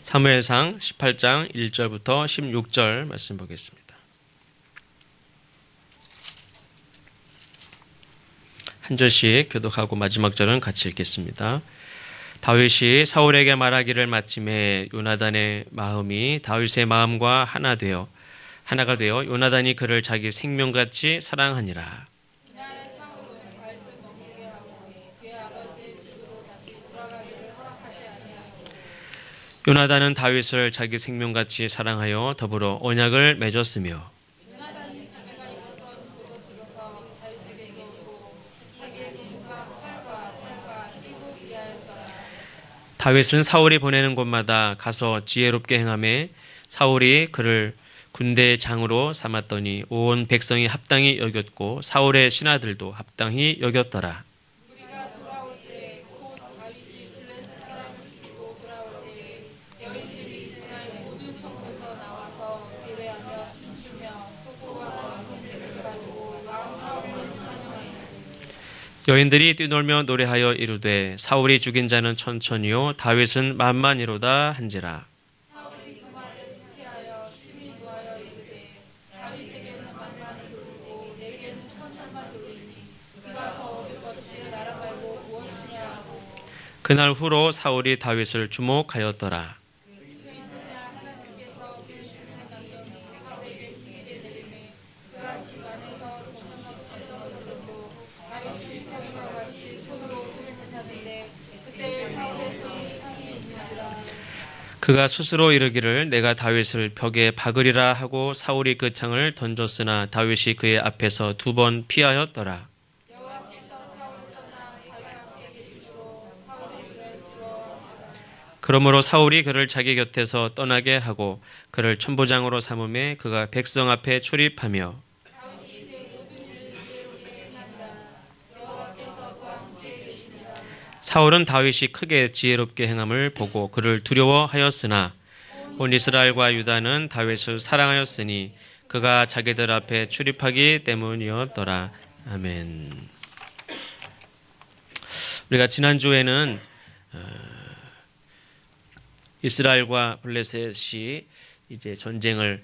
사무엘상 18장 1절부터 16절 말씀 보겠습니다. 한 절씩 교독하고 마지막 절은 같이 읽겠습니다. 다윗이 사울에게 말하기를 마침에 요나단의 마음이 다윗의 마음과 하나가 되어 요나단이 그를 자기 생명같이 사랑하니라. 요나단은 다윗을 자기 생명같이 사랑하여 더불어 언약을 맺었으며 다윗은 사울이 보내는 곳마다 가서 지혜롭게 행하며 사울이 그를 군대의 장으로 삼았더니 온 백성이 합당히 여겼고 사울의 신하들도 합당히 여겼더라. 여인들이 뛰놀며 노래하여 이르되 사울이 죽인 자는 천천히요 다윗은 만만이로다 한지라. 그날 후로 사울이 다윗을 주목하였더라. 그가 스스로 이르기를 내가 다윗을 벽에 박으리라 하고 사울이 그 창을 던졌으나 다윗이 그의 앞에서 2번 피하였더라. 그러므로 사울이 그를 자기 곁에서 떠나게 하고 그를 천부장으로 삼음에 그가 백성 앞에 출입하며 사울은 다윗이 크게 지혜롭게 행함을 보고 그를 두려워하였으나 온 이스라엘과 유다는 다윗을 사랑하였으니 그가 자기들 앞에 출입하기 때문이었더라. 아멘. 우리가 지난주에는 이스라엘과 블레셋이 이제 전쟁을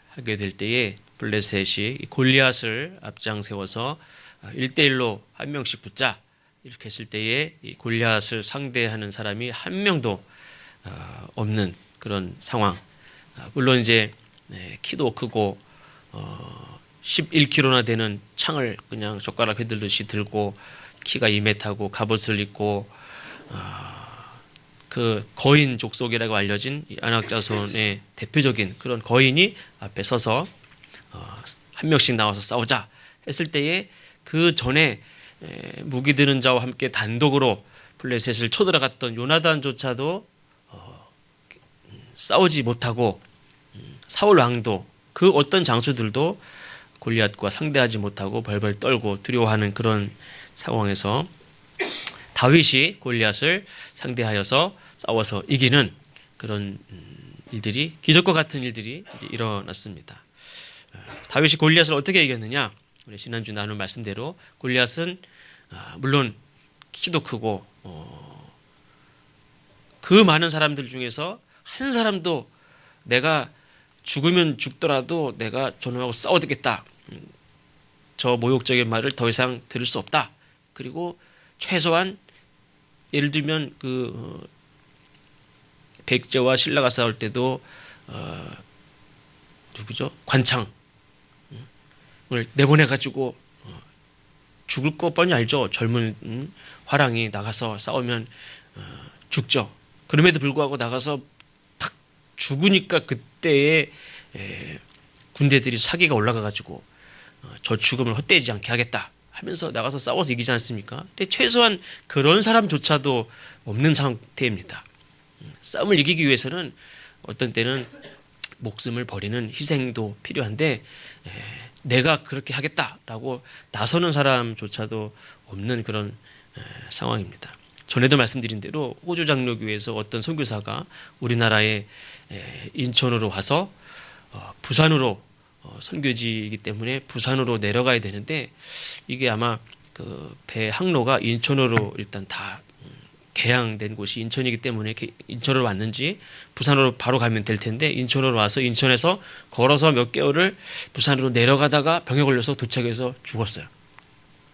하게 될 때에 블레셋이 골리앗을 앞장 세워서 1대1로 한 명씩 붙자 이렇게 했을 때에 이 골리앗을 상대하는 사람이 한 명도 없는 그런 상황. 물론 이제 키도 크고 11kg나 되는 창을 그냥 젓가락 휘둘듯이 들고 키가 2m고 갑옷을 입고 그 거인 족속이라고 알려진 아낙 자손의 대표적인 그런 거인이 앞에 서서 한 명씩 나와서 싸우자 했을 때에 그 전에 무기 드는 자와 함께 단독으로 블레셋을 쳐들어갔던 요나단조차도 싸우지 못하고 사울 왕도 그 어떤 장수들도 골리앗과 상대하지 못하고 벌벌 떨고 두려워하는 그런 상황에서 다윗이 골리앗을 상대하여서 싸워서 이기는 그런 일들이 기적과 같은 일들이 일어났습니다. 다윗이 골리앗을 어떻게 이겼느냐? 우리 지난주 나눈 말씀대로 골리앗은 물론 키도 크고 그 많은 사람들 중에서 한 사람도 내가 죽으면 죽더라도 내가 저놈하고 싸워야겠다. 저 모욕적인 말을 더 이상 들을 수 없다. 그리고 최소한 예를 들면 그 백제와 신라가 싸울 때도 누구죠? 관창 을 내보내가지고 죽을 거 뻔히 알죠. 젊은 화랑이 나가서 싸우면 죽죠. 그럼에도 불구하고 나가서 탁 죽으니까 그때에 군대들이 사기가 올라가가지고 저 죽음을 헛되지 않게 하겠다 하면서 나가서 싸워서 이기지 않습니까? 근데 최소한 그런 사람조차도 없는 상태입니다. 싸움을 이기기 위해서는 어떤 때는 목숨을 버리는 희생도 필요한데 내가 그렇게 하겠다라고 나서는 사람조차도 없는 그런 상황입니다. 전에도 말씀드린 대로 호주 장로교회에서 어떤 선교사가 우리나라의 인천으로 와서 부산으로 선교지이기 때문에 부산으로 내려가야 되는데 이게 아마 그 배 항로가 인천으로 일단 다 개항된 곳이 인천이기 때문에 인천으로 왔는지 부산으로 바로 가면 될 텐데 인천으로 와서 인천에서 걸어서 몇 개월을 부산으로 내려가다가 병에 걸려서 도착해서 죽었어요.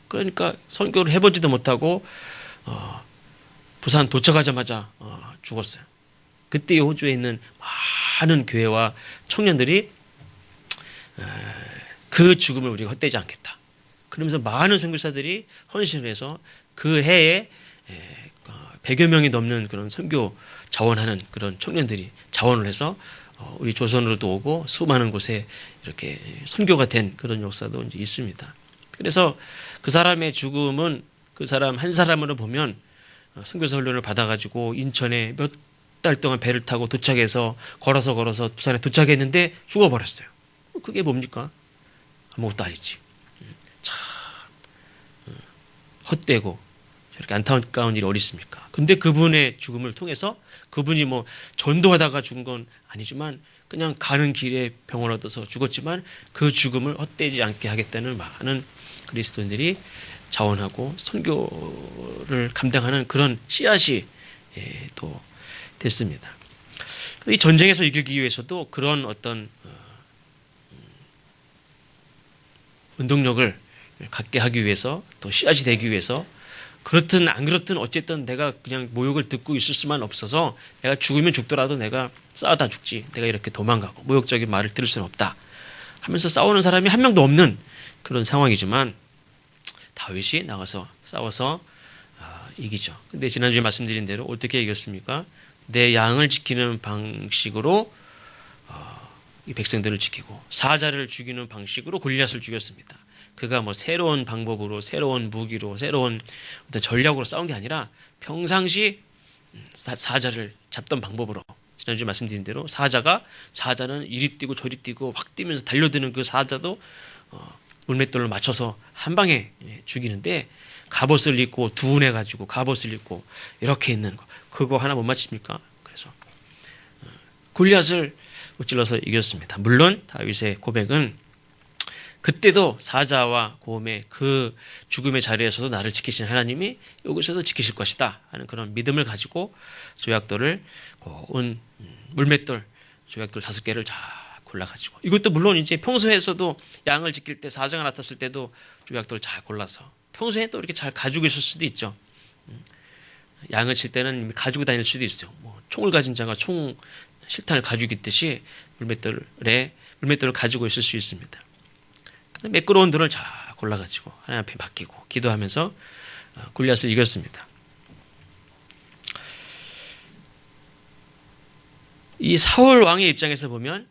그러니까 선교를 해보지도 못하고 부산 도착하자마자 죽었어요. 그때 호주에 있는 많은 교회와 청년들이 그 죽음을 우리가 헛되지 않겠다. 그러면서 많은 선교사들이 헌신을 해서 그 해에 100여 명이 넘는 그런 선교 자원하는 그런 청년들이 자원을 해서 우리 조선으로도 오고 수많은 곳에 이렇게 선교가 된 그런 역사도 이제 있습니다. 그래서 그 사람의 죽음은 그 사람 한 사람으로 보면 선교사 훈련을 받아가지고 인천에 몇 달 동안 배를 타고 도착해서 걸어서 부산에 도착했는데 죽어버렸어요. 그게 뭡니까? 아무것도 아니지. 참 헛되고 저렇게 안타까운 일이 어디 있습니까? 근데 그분의 죽음을 통해서 그분이 뭐 전도하다가 죽은 건 아니지만 그냥 가는 길에 병을 얻어서 죽었지만 그 죽음을 헛되지 않게 하겠다는 많은 그리스도인들이 자원하고 선교를 감당하는 그런 씨앗이 또 됐습니다. 이 전쟁에서 이기기 위해서도 그런 어떤 운동력을 갖게 하기 위해서 또 씨앗이 되기 위해서 그렇든 안 그렇든 어쨌든 내가 그냥 모욕을 듣고 있을 수만 없어서 내가 죽으면 죽더라도 내가 싸우다 죽지 내가 이렇게 도망가고 모욕적인 말을 들을 수는 없다 하면서 싸우는 사람이 한 명도 없는 그런 상황이지만 다윗이 나가서 싸워서 이기죠. 근데 지난주에 말씀드린 대로 어떻게 이겼습니까? 내 양을 지키는 방식으로 이 백성들을 지키고 사자를 죽이는 방식으로 골리앗을 죽였습니다. 그가 뭐 새로운 방법으로 새로운 무기로 새로운 어떤 전략으로 싸운 게 아니라 평상시 사자를 잡던 방법으로 지난주에 말씀드린 대로 사자는 이리 뛰고 저리 뛰고 확 뛰면서 달려드는 그 사자도 물맷돌을 맞춰서 한 방에 죽이는데 갑옷을 입고 두운해가지고 갑옷을 입고 이렇게 있는 거 그거 하나 못 맞춥니까? 그래서 골리앗을 무찔러서 이겼습니다. 물론 다윗의 고백은 그때도 사자와 곰의 그 죽음의 자리에서도 나를 지키신 하나님이 여기서도 지키실 것이다 하는 그런 믿음을 가지고 조약돌을 고운 물맷돌 조약돌 5개를 다 골라가지고 이것도 물론 이제 평소에서도 양을 지킬 때 사자가 나탔을 때도 조약돌을 잘 골라서 평소에 또 이렇게 잘 가지고 있을 수도 있죠. 양을 칠 때는 가지고 다닐 수도 있어요. 뭐 총을 가진 자가 총 실탄을 가지고 있듯이 물맷돌을 가지고 있을 수 있습니다. 매끄러운 돌을 잘 골라가지고 하나님 앞에 맡기고 기도하면서 골리앗을 이겼습니다. 이 사울 왕의 입장에서 보면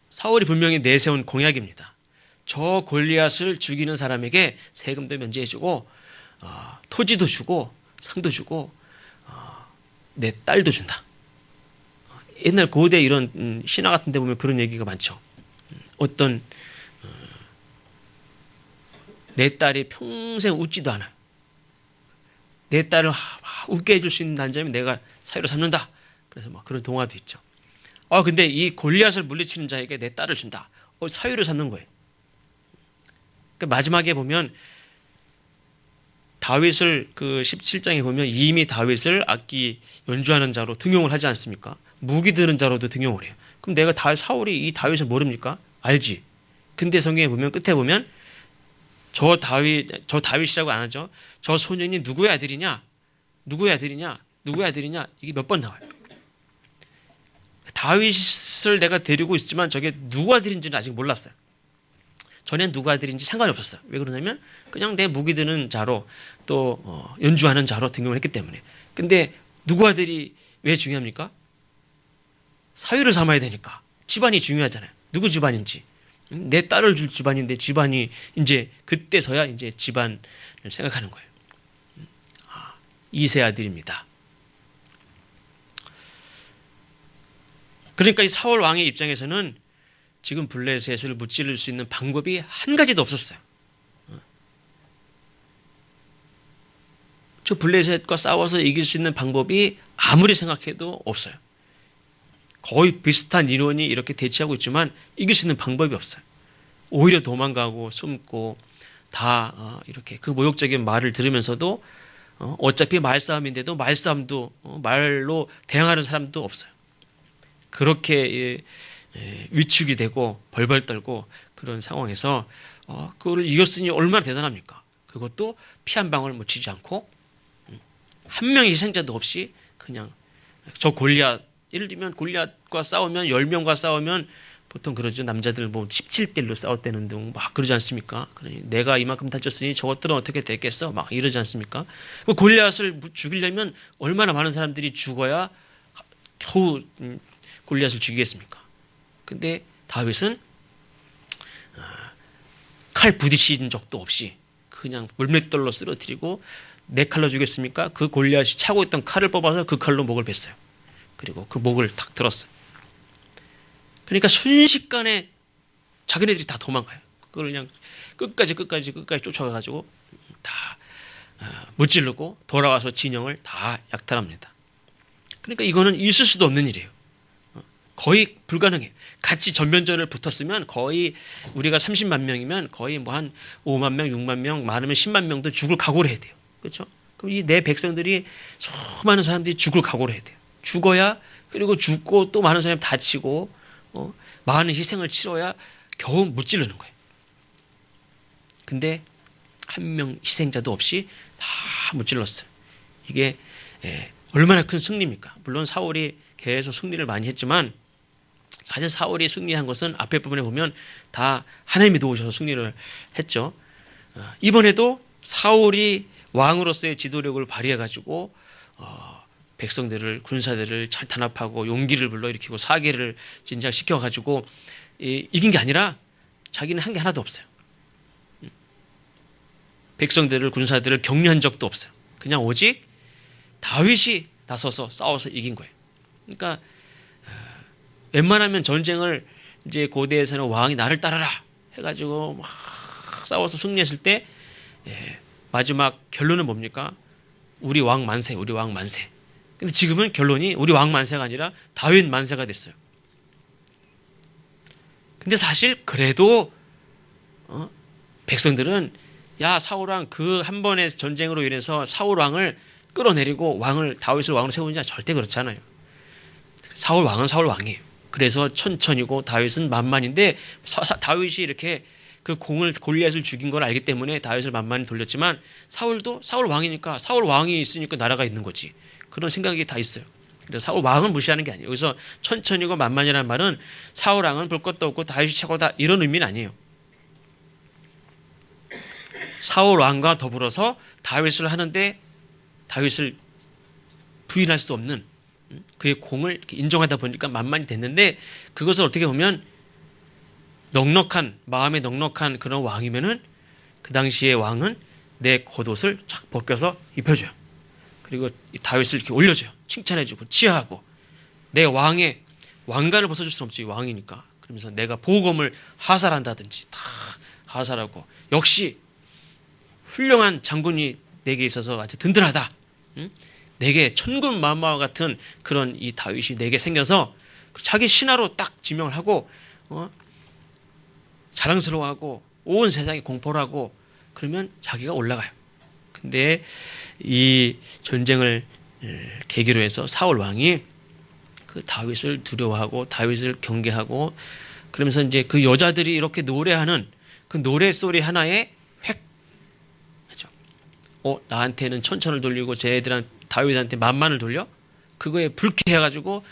사울이 분명히 내세운 공약입니다. 저 골리앗을 죽이는 사람에게 세금도 면제해주고 토지도 주고 상도 주고 내 딸도 준다. 옛날 고대 이런 신화 같은 데 보면 그런 얘기가 많죠. 어떤 내 딸이 평생 웃지도 않아. 내 딸을 웃게 해줄 수 있는 난자면 내가 사위로 삼는다. 그래서 막 그런 동화도 있죠. 근데 이 골리앗을 물리치는 자에게 내 딸을 준다. 사위로 삼는 거예요. 그러니까 마지막에 보면 다윗을 그 17장에 보면 이미 다윗을 악기 연주하는 자로 등용을 하지 않습니까? 무기 드는 자로도 등용을 해요. 그럼 내가 사울이 이 다윗을 모릅니까? 알지. 근데 성경에 보면 끝에 보면 저 다윗이라고 안 하죠. 저 소년이 누구의 아들이냐? 누구의 아들이냐? 누구의 아들이냐? 이게 몇 번 나와요. 다윗을 내가 데리고 있지만 저게 누구 아들인지는 아직 몰랐어요. 전엔 누구 아들인지 상관이 없었어요. 왜 그러냐면 그냥 내 무기 드는 자로 또 연주하는 자로 등용을 했기 때문에. 근데 누구 아들이 왜 중요합니까? 사위를 삼아야 되니까. 집안이 중요하잖아요. 누구 집안인지. 내 딸을 줄 집안인데 집안이 이제 그때서야 이제 집안을 생각하는 거예요. 이세 아들입니다. 그러니까 이 사울 왕의 입장에서는 지금 블레셋을 무찌를 수 있는 방법이 한 가지도 없었어요. 저 블레셋과 싸워서 이길 수 있는 방법이 아무리 생각해도 없어요. 거의 비슷한 인원이 이렇게 대치하고 있지만 이길 수 있는 방법이 없어요. 오히려 도망가고 숨고 다 이렇게 그 모욕적인 말을 들으면서도 어차피 말싸움인데도 말싸움도 말로 대항하는 사람도 없어요. 그렇게 위축이 되고 벌벌 떨고 그런 상황에서 그거를 이겼으니 얼마나 대단합니까? 그것도 피 한 방울 묻히지 않고 한 명의 희생자도 없이 그냥 저 골리앗, 예를 들면 골리앗과 싸우면 10명과 싸우면 보통 그러죠. 남자들 뭐 17대1로 싸웠다는 등 막 그러지 않습니까? 그러니 내가 이만큼 다쳤으니 저것들은 어떻게 됐겠어? 막 이러지 않습니까? 그 골리앗을 죽이려면 얼마나 많은 사람들이 죽어야 겨우 골리앗을 죽이겠습니까? 근데 다윗은 칼 부딪힌 적도 없이 그냥 물맷돌로 쓰러뜨리고 내 칼로 죽였습니까? 그 골리앗이 차고 있던 칼을 뽑아서 그 칼로 목을 뱄어요. 그리고 그 목을 탁 들었어요. 그러니까 순식간에 자기네들이 다 도망가요. 그걸 그냥 끝까지 쫓아가가지고 다 무찌르고 돌아와서 진영을 다 약탈합니다. 그러니까 이거는 있을 수도 없는 일이에요. 거의 불가능해. 같이 전면전을 붙었으면 거의 우리가 30만 명이면 거의 뭐 한 5만 명, 6만 명, 많으면 10만 명도 죽을 각오를 해야 돼요. 그렇죠? 그럼 이 내 백성들이 수많은 사람들이 죽을 각오를 해야 돼요. 죽어야, 그리고 죽고 또 많은 사람이 다치고 많은 희생을 치러야 겨우 무찌르는 거예요. 근데 한 명 희생자도 없이 다 무찔렀어요. 이게 얼마나 큰 승리입니까? 물론 사울이 계속 승리를 많이 했지만 사실 사울이 승리한 것은 앞에 부분에 보면 다 하나님이 도우셔서 승리를 했죠. 이번에도 사울이 왕으로서의 지도력을 발휘해가지고 백성들을, 군사들을 잘 탄압하고 용기를 불러일으키고 사계를 진작시켜가지고 이긴 게 아니라 자기는 한 게 하나도 없어요. 백성들을, 군사들을 격려한 적도 없어요. 그냥 오직 다윗이 나서서 싸워서 이긴 거예요. 그러니까 웬만하면 전쟁을 이제 고대에서는 왕이 나를 따르라 해가지고 막 싸워서 승리했을 때 마지막 결론은 뭡니까? 우리 왕 만세, 우리 왕 만세. 근데 지금은 결론이 우리 왕 만세가 아니라 다윗 만세가 됐어요. 근데 사실 그래도 백성들은 야, 사울왕 그 한 번의 전쟁으로 인해서 사울왕을 끌어내리고 다윗을 왕으로 세우느냐? 절대 그렇지 않아요. 사울왕은 사울왕이에요. 그래서 천천히고 다윗은 만만인데 다윗이 이렇게 그 골리앗을 죽인 걸 알기 때문에 다윗을 만만히 돌렸지만 사울도 사울왕이니까 사울왕이 있으니까 나라가 있는 거지. 그런 생각이 다 있어요. 그래서 사울왕을 무시하는 게 아니에요. 여기서 천천히고 만만이라는 말은 사울왕은 볼 것도 없고 다윗이 최고다 이런 의미는 아니에요. 사울왕과 더불어서 다윗을 하는데 다윗을 부인할 수 없는 그의 공을 인정하다 보니까 만만히 됐는데 그것을 어떻게 보면 마음에 넉넉한 그런 왕이면은 그 당시의 왕은 내 겉옷을 착 벗겨서 입혀줘요. 그리고 다윗을 이렇게 올려줘요. 칭찬해주고 치하하고 내 왕의 왕관을 벗어줄 수는 없지 왕이니까. 그러면서 내가 보검을 하살한다든지 다 하살하고 역시 훌륭한 장군이 내게 있어서 아주 든든하다. 응? 내게 천군 만마와 같은 그런 이 다윗이 내게 생겨서 자기 신하로 딱 지명을 하고 자랑스러워하고 온 세상에 공포를 하고 그러면 자기가 올라가요. 근데 이 전쟁을 계기로 해서 사울 왕이 그 다윗을 두려워하고 다윗을 경계하고 그러면서 이제 그 여자들이 이렇게 노래하는 그 노래소리 하나에 획 하죠. 나한테는 천천을 돌리고 쟤들한테 다윗한테 만만을 돌려? 그거에 불쾌해가지고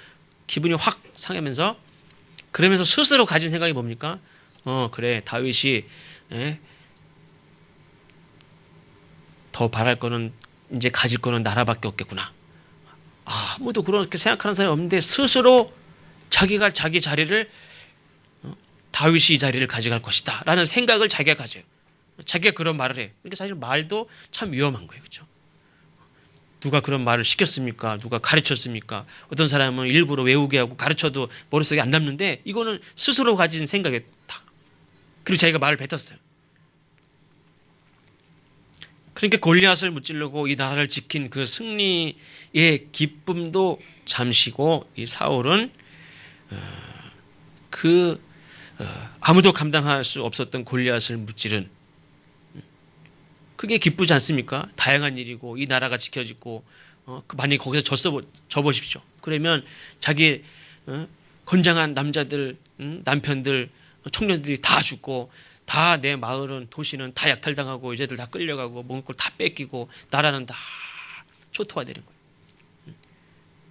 기분이 확 상하면서 그러면서 스스로 가진 생각이 뭡니까? 그래 다윗이 더 바랄 거는 이제 가질 거는 나라밖에 없겠구나. 아무도 그렇게 생각하는 사람이 없는데 스스로 자기가 자기 자리를 다윗이 이 자리를 가져갈 것이다 라는 생각을 자기가 가져요. 자기가 그런 말을 해요. 그러니까 사실 말도 참 위험한 거예요. 그렇죠? 누가 그런 말을 시켰습니까? 누가 가르쳤습니까? 어떤 사람은 일부러 외우게 하고 가르쳐도 머릿속에 안 남는데 이거는 스스로 가진 생각에 다. 그리고 자기가 말을 뱉었어요. 그러니까 골리앗을 무찌르고 이 나라를 지킨 그 승리의 기쁨도 잠시고 이 사울은 아무도 감당할 수 없었던 골리앗을 무찌른 그게 기쁘지 않습니까? 다양한 일이고 이 나라가 지켜지고 만약에 거기서 져보십시오. 그러면 자기 건장한 남자들, 남편들, 청년들이 다 죽고 다 내 마을은 도시는 다 약탈당하고 여자들 다 끌려가고 먹을 걸 다 뺏기고 나라는 다 초토화되는 거예요.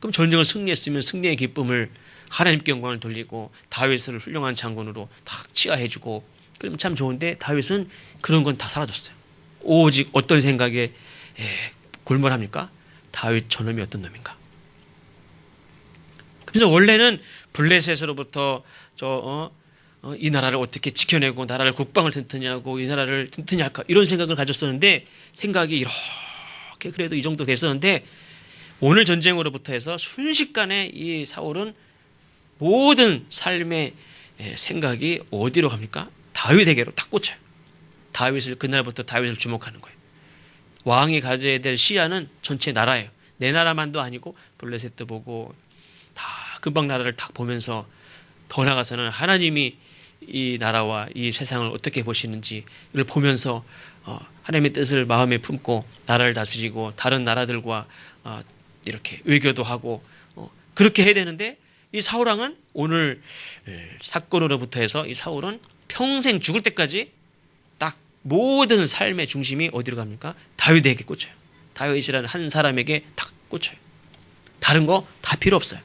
그럼 전쟁을 승리했으면 승리의 기쁨을 하나님께 영광을 돌리고 다윗을 훌륭한 장군으로 다 치하해주고 그러면 참 좋은데 다윗은 그런 건 다 사라졌어요. 오직 어떤 생각에 골몰합니까? 다윗 저놈이 어떤 놈인가? 그래서 원래는 블레셋으로부터 이 나라를 어떻게 지켜내고 나라를 국방을 튼튼히 하고 이 나라를 튼튼히 할까 이런 생각을 가졌었는데 생각이 이렇게 그래도 이 정도 됐었는데 오늘 전쟁으로부터 해서 순식간에 이 사울은 모든 삶의 생각이 어디로 갑니까? 다윗에게로 딱 꽂혀요. 그날부터 다윗을 주목하는 거예요. 왕이 가져야 될 시야는 전체 나라예요. 내 나라만도 아니고 블레셋도 보고 다 근방 나라를 딱 보면서 더 나아가서는 하나님이 이 나라와 이 세상을 어떻게 보시는지 이걸 보면서 하나님의 뜻을 마음에 품고 나라를 다스리고 다른 나라들과 이렇게 외교도 하고 그렇게 해야 되는데 이 사울왕은 오늘 사건으로부터 해서 이 사울은 평생 죽을 때까지 딱 모든 삶의 중심이 어디로 갑니까? 다윗에게 꽂혀요. 다윗이라는 한 사람에게 딱 꽂혀요. 다른 거 다 필요 없어요.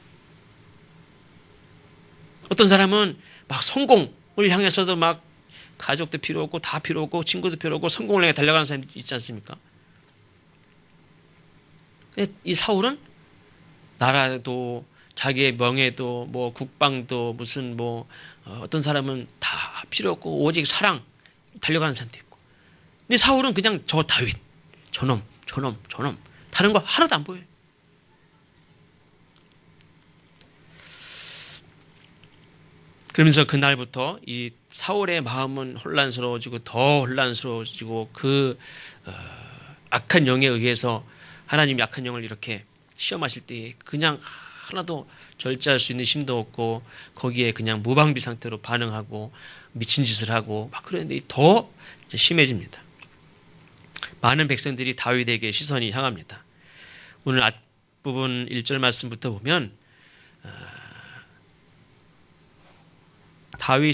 어떤 사람은 막 성공을 향해서도 막 가족도 필요 없고 다 필요 없고 친구도 필요 없고 성공을 향해 달려가는 사람이 있지 않습니까? 이 사울은 나라도 자기의 명예도 뭐 국방도 무슨 어떤 사람은 다 필요 없고 오직 사랑 달려가는 사람도 있고 근데 사울은 그냥 저 다윗 저놈 다른 거 하나도 안 보여요. 그러면서 그날부터 이 사울의 마음은 혼란스러워지고 더 혼란스러워지고 그 악한 영에 의해서 하나님이 악한 영을 이렇게 시험하실 때 그냥 하나도 절제할 수 있는 힘도 없고 거기에 그냥 무방비 상태로 반응하고 미친 짓을 하고 막 그러는데 더 심해집니다. 많은 백성들이 다윗에게 시선이 향합니다. 오늘 앞부분 1절 말씀부터 보면 사울이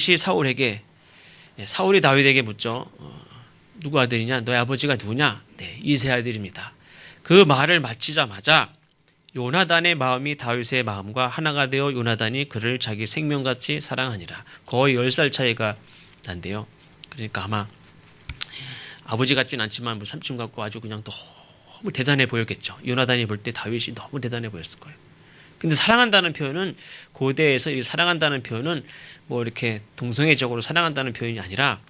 다윗에게 묻죠. 누구 아들이냐? 너의 아버지가 누구냐? 네, 이세 아들입니다. 그 말을 마치자마자 요나단의 마음이 다윗의 마음과 하나가 되어 요나단이 그를 자기 생명같이 사랑하니라. 거의 10살 차이가 난대요. 그러니까 아마 아버지 같진 않지만 삼촌 같고 아주 그냥 너무 대단해 보였겠죠. 요나단이 볼 때 다윗이 너무 대단해 보였을 거예요. 근데 사랑한다는 표현은 고대에서 이 사랑한다는 표현은 뭐 이렇게 동성애적으로 사랑한다는 표현이 아니라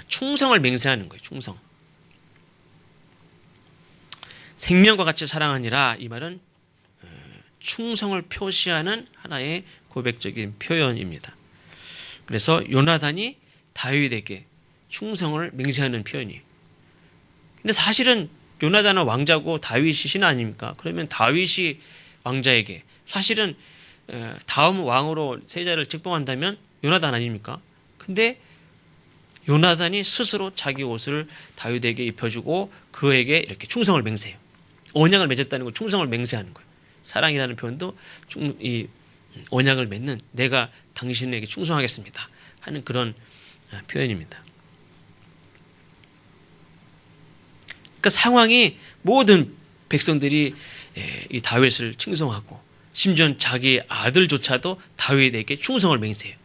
충성을 맹세하는 거예요. 충성. 생명과 같이 사랑하니라 이 말은 충성을 표시하는 하나의 고백적인 표현입니다. 그래서 요나단이 다윗에게 충성을 맹세하는 표현이에요. 근데 사실은 요나단은 왕자고 다윗이 신 아닙니까? 그러면 다윗이 왕자에게 사실은 다음 왕으로 세자를 책봉한다면 요나단 아닙니까? 근데 요나단이 스스로 자기 옷을 다윗에게 입혀주고 그에게 이렇게 충성을 맹세해요. 언약을 맺었다는 건 충성을 맹세하는 거예요. 사랑이라는 표현도 이 언약을 맺는 내가 당신에게 충성하겠습니다 하는 그런 표현입니다. 그러니까 상황이 모든 백성들이 이 다윗을 칭송하고 심지어 자기 아들조차도 다윗에게 충성을 맹세해요.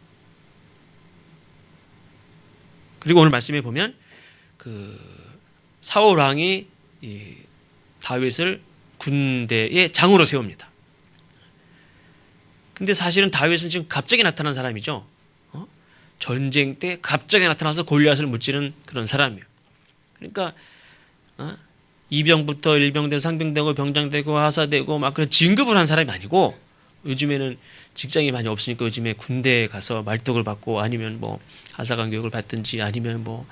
그리고 오늘 말씀에 보면 그 사울 왕이 이 다윗을 군대의 장으로 세웁니다. 근데 사실은 다윗은 지금 갑자기 나타난 사람이죠. 전쟁 때 갑자기 나타나서 골리앗을 무찌른 그런 사람이에요. 그러니까 이병부터 일병되고 상병되고 병장되고 하사되고 막 그런 진급을 한 사람이 아니고 요즘에는 직장이 많이 없으니까 요즘에 군대에 가서 말뚝을 받고 아니면 뭐 하사관 교육을 받든지 아니면 뭐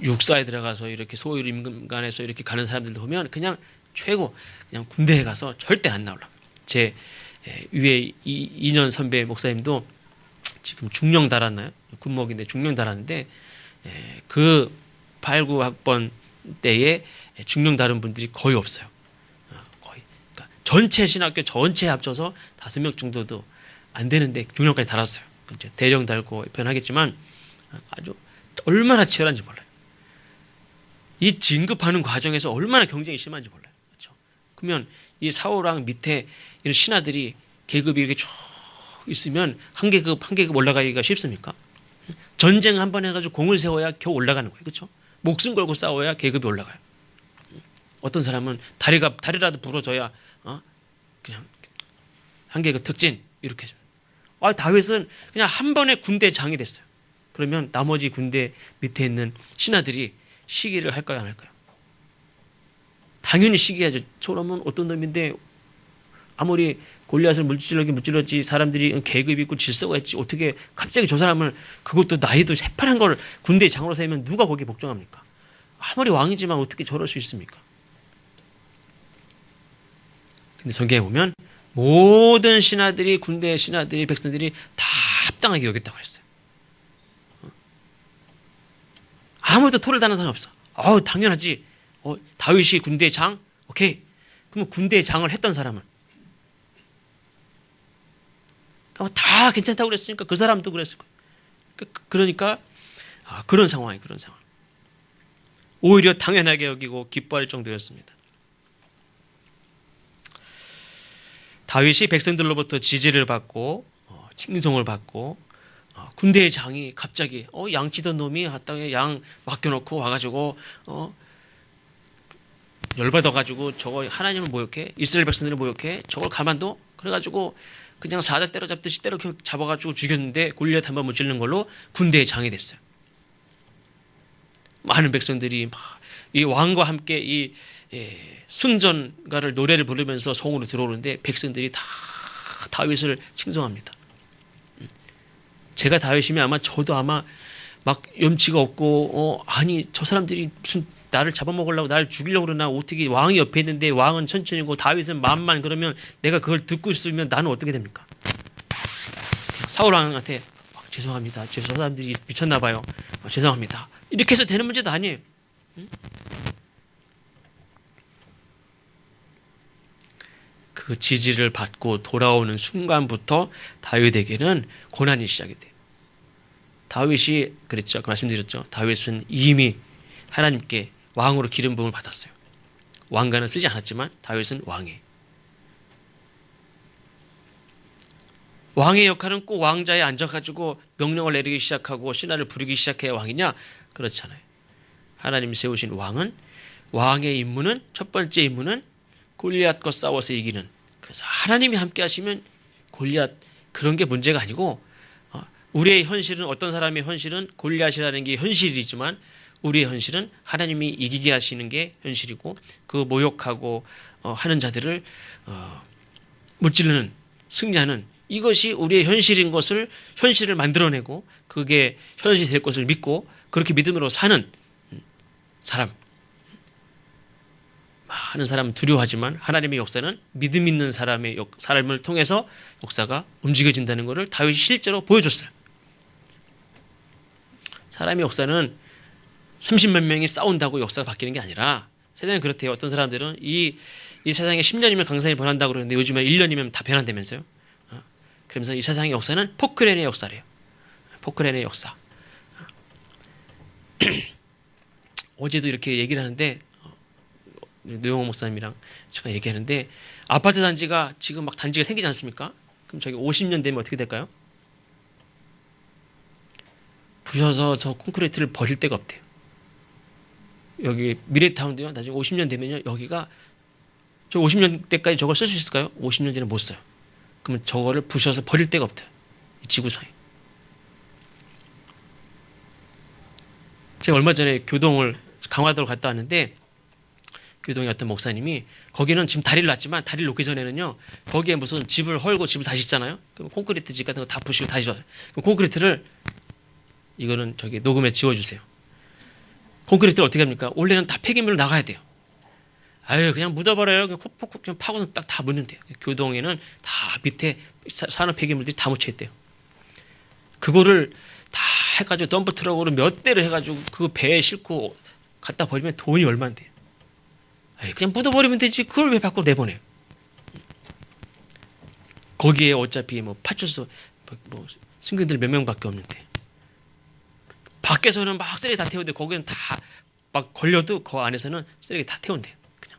육사에 들어가서 이렇게 소위 임금관에서 이렇게 가는 사람들도 보면 그냥 최고 그냥 군대에 가서 절대 안 나오려고. 제 위에 2년 선배 목사님도 지금 중령 달았나요? 군목인데 중령 달았는데 그 8, 9학번 때에 중령 다른 분들이 거의 없어요. 거의. 그러니까 전체 신학교 전체 합쳐서 5명 정도도 안 되는데 중령까지 달았어요. 이제 대령 달고 표현하겠지만 아주 얼마나 치열한지 몰라요. 이 진급하는 과정에서 얼마나 경쟁이 심한지 몰라요. 그렇죠? 그러면 이 사호랑 밑에 이런 신하들이 계급이 이렇게 쭉 있으면 한 계급 올라가기가 쉽습니까? 전쟁 한 번 해가지고 공을 세워야 겨우 올라가는 거예요. 그렇죠? 목숨 걸고 싸워야 계급이 올라가요. 어떤 사람은 다리라도 부러져야 그냥 한 계급 특진 이렇게 해줘요. 다윗은 그냥 한 번에 군대 장이 됐어요. 그러면 나머지 군대 밑에 있는 신하들이 시기를 할까요, 안 할까요? 당연히 시기하죠. 저놈은 어떤 놈인데 아무리 골리앗을 무찔렀지 사람들이 계급 있고 질서가 있지 어떻게 갑자기 저 사람을 그것도 나이도 새파란 걸 군대 장으로 세우면 누가 거기에 복종합니까? 아무리 왕이지만 어떻게 저럴 수 있습니까? 근데 성경에 보면 모든 신하들이 군대 신하들이 백성들이 다 합당하게 여겼다고 그랬어요. 아무도 토를 다는 사람 없어. 당연하지. 다윗이 군대 장? 오케이. 그럼 군대 장을 했던 사람은 다 괜찮다고 그랬으니까 그 사람도 그랬을 거예요. 그러니까 그런 상황이에요. 그런 상황. 오히려 당연하게 여기고 기뻐할 정도였습니다. 다윗이 백성들로부터 지지를 받고 칭송을 받고 군대의 장이 갑자기 양치던 놈이 땅에 양 맡겨놓고 와가지고 열받아가지고 저거 하나님을 모욕해 이스라엘 백성들을 모욕해 저걸 가만둬 그래가지고 그냥 사자 때려잡듯이 잡아가지고 죽였는데 골리앗 한번 무찔른 걸로 군대의 장이 됐어요. 많은 백성들이 이 왕과 함께 이 승전가를 노래를 부르면서 성으로 들어오는데 백성들이 다 다윗을 칭송합니다. 제가 다윗이면 아마 저도 아마 막 염치가 없고 아니 저 사람들이 무슨 나를 잡아먹으려고 나를 죽이려고 그러나 어떻게 왕이 옆에 있는데 왕은 천천히고 다윗은 만만 그러면 내가 그걸 듣고 있으면 나는 어떻게 됩니까? 사울 왕한테 죄송합니다. 저 사람들이 미쳤나 봐요. 죄송합니다. 이렇게 해서 되는 문제도 아니에요. 그 지지를 받고 돌아오는 순간부터 다윗에게는 고난이 시작이 돼요. 다윗이 그랬죠. 아까 말씀드렸죠. 다윗은 이미 하나님께 왕으로 기름 부음을 받았어요. 왕관은 쓰지 않았지만 다윗은 왕이에요. 왕의 역할은 꼭 왕자에 앉아가지고 명령을 내리기 시작하고 신하를 부르기 시작해야 왕이냐? 그렇지 않아요. 하나님이 세우신 왕은 왕의 임무는 첫 번째 임무는 골리앗과 싸워서 이기는. 그래서 하나님이 함께 하시면 골리앗 그런 게 문제가 아니고 우리의 현실은 어떤 사람의 현실은 골리앗이라는 게 현실이지만 우리의 현실은 하나님이 이기게 하시는 게 현실이고 그 모욕하고 하는 자들을 무찌르는 승리하는 이것이 우리의 현실인 것을 현실을 만들어내고 그게 현실이 될 것을 믿고 그렇게 믿음으로 사는 사람. 많은 사람은 두려워하지만 하나님의 역사는 믿음 있는 사람의 삶을 통해서 역사가 움직여진다는 것을 다윗이 실제로 보여줬어요. 사람의 역사는 30만 명이 싸운다고 역사가 바뀌는 게 아니라 세상에 그렇대요. 어떤 사람들은 이 세상에 10년이면 강산이 변한다고 그러는데 요즘에 1년이면 다 변한다면서요. 그러면서 이 세상의 역사는 포크레인의 역사래요. 포크레인의 역사. 어제도 이렇게 얘기를 하는데 노영호 목사님이랑 제가 얘기하는데 아파트 단지가 지금 막 단지가 생기지 않습니까? 그럼 저기 50년 되면 어떻게 될까요? 부셔서 저 콘크리트를 버릴 데가 없대요. 여기 미래타운도요. 나중에 50년 되면요. 여기가 저 50년 때까지 저걸 쓸 수 있을까요? 50년 전에 못 써요. 그러면 저거를 부셔서 버릴 데가 없대요. 이 지구상에. 제가 얼마 전에 교동을 강화도를 갔다 왔는데 교동에 어떤 목사님이 거기는 지금 다리를 놨지만 다리를 놓기 전에는요. 거기에 무슨 집을 헐고 집을 다시 짓잖아요. 그럼 콘크리트 집 같은 거 다 부시고 다시 져요. 그럼 콘크리트를 이거는 저기 녹음에 지워주세요. 콘크리트를 어떻게 합니까? 원래는 다 폐기물로 나가야 돼요. 그냥 묻어버려요. 그냥 파고는 딱 다 묻는데요. 교동에는 다 밑에 산업 폐기물들이 다 묻혀있대요. 그거를 다 해가지고 덤프 트럭으로 몇 대를 해가지고 그 배에 싣고 갖다 버리면 돈이 얼마인데. 그냥 묻어버리면 되지. 그걸 왜 밖으로 내보내요? 거기에 어차피 뭐 파출소, 뭐 승객들 몇 명밖에 없는데. 밖에서는 막 쓰레기 다 태우는데 거기는 다 막 걸려도 그 안에서는 쓰레기 다 태운대요. 그냥.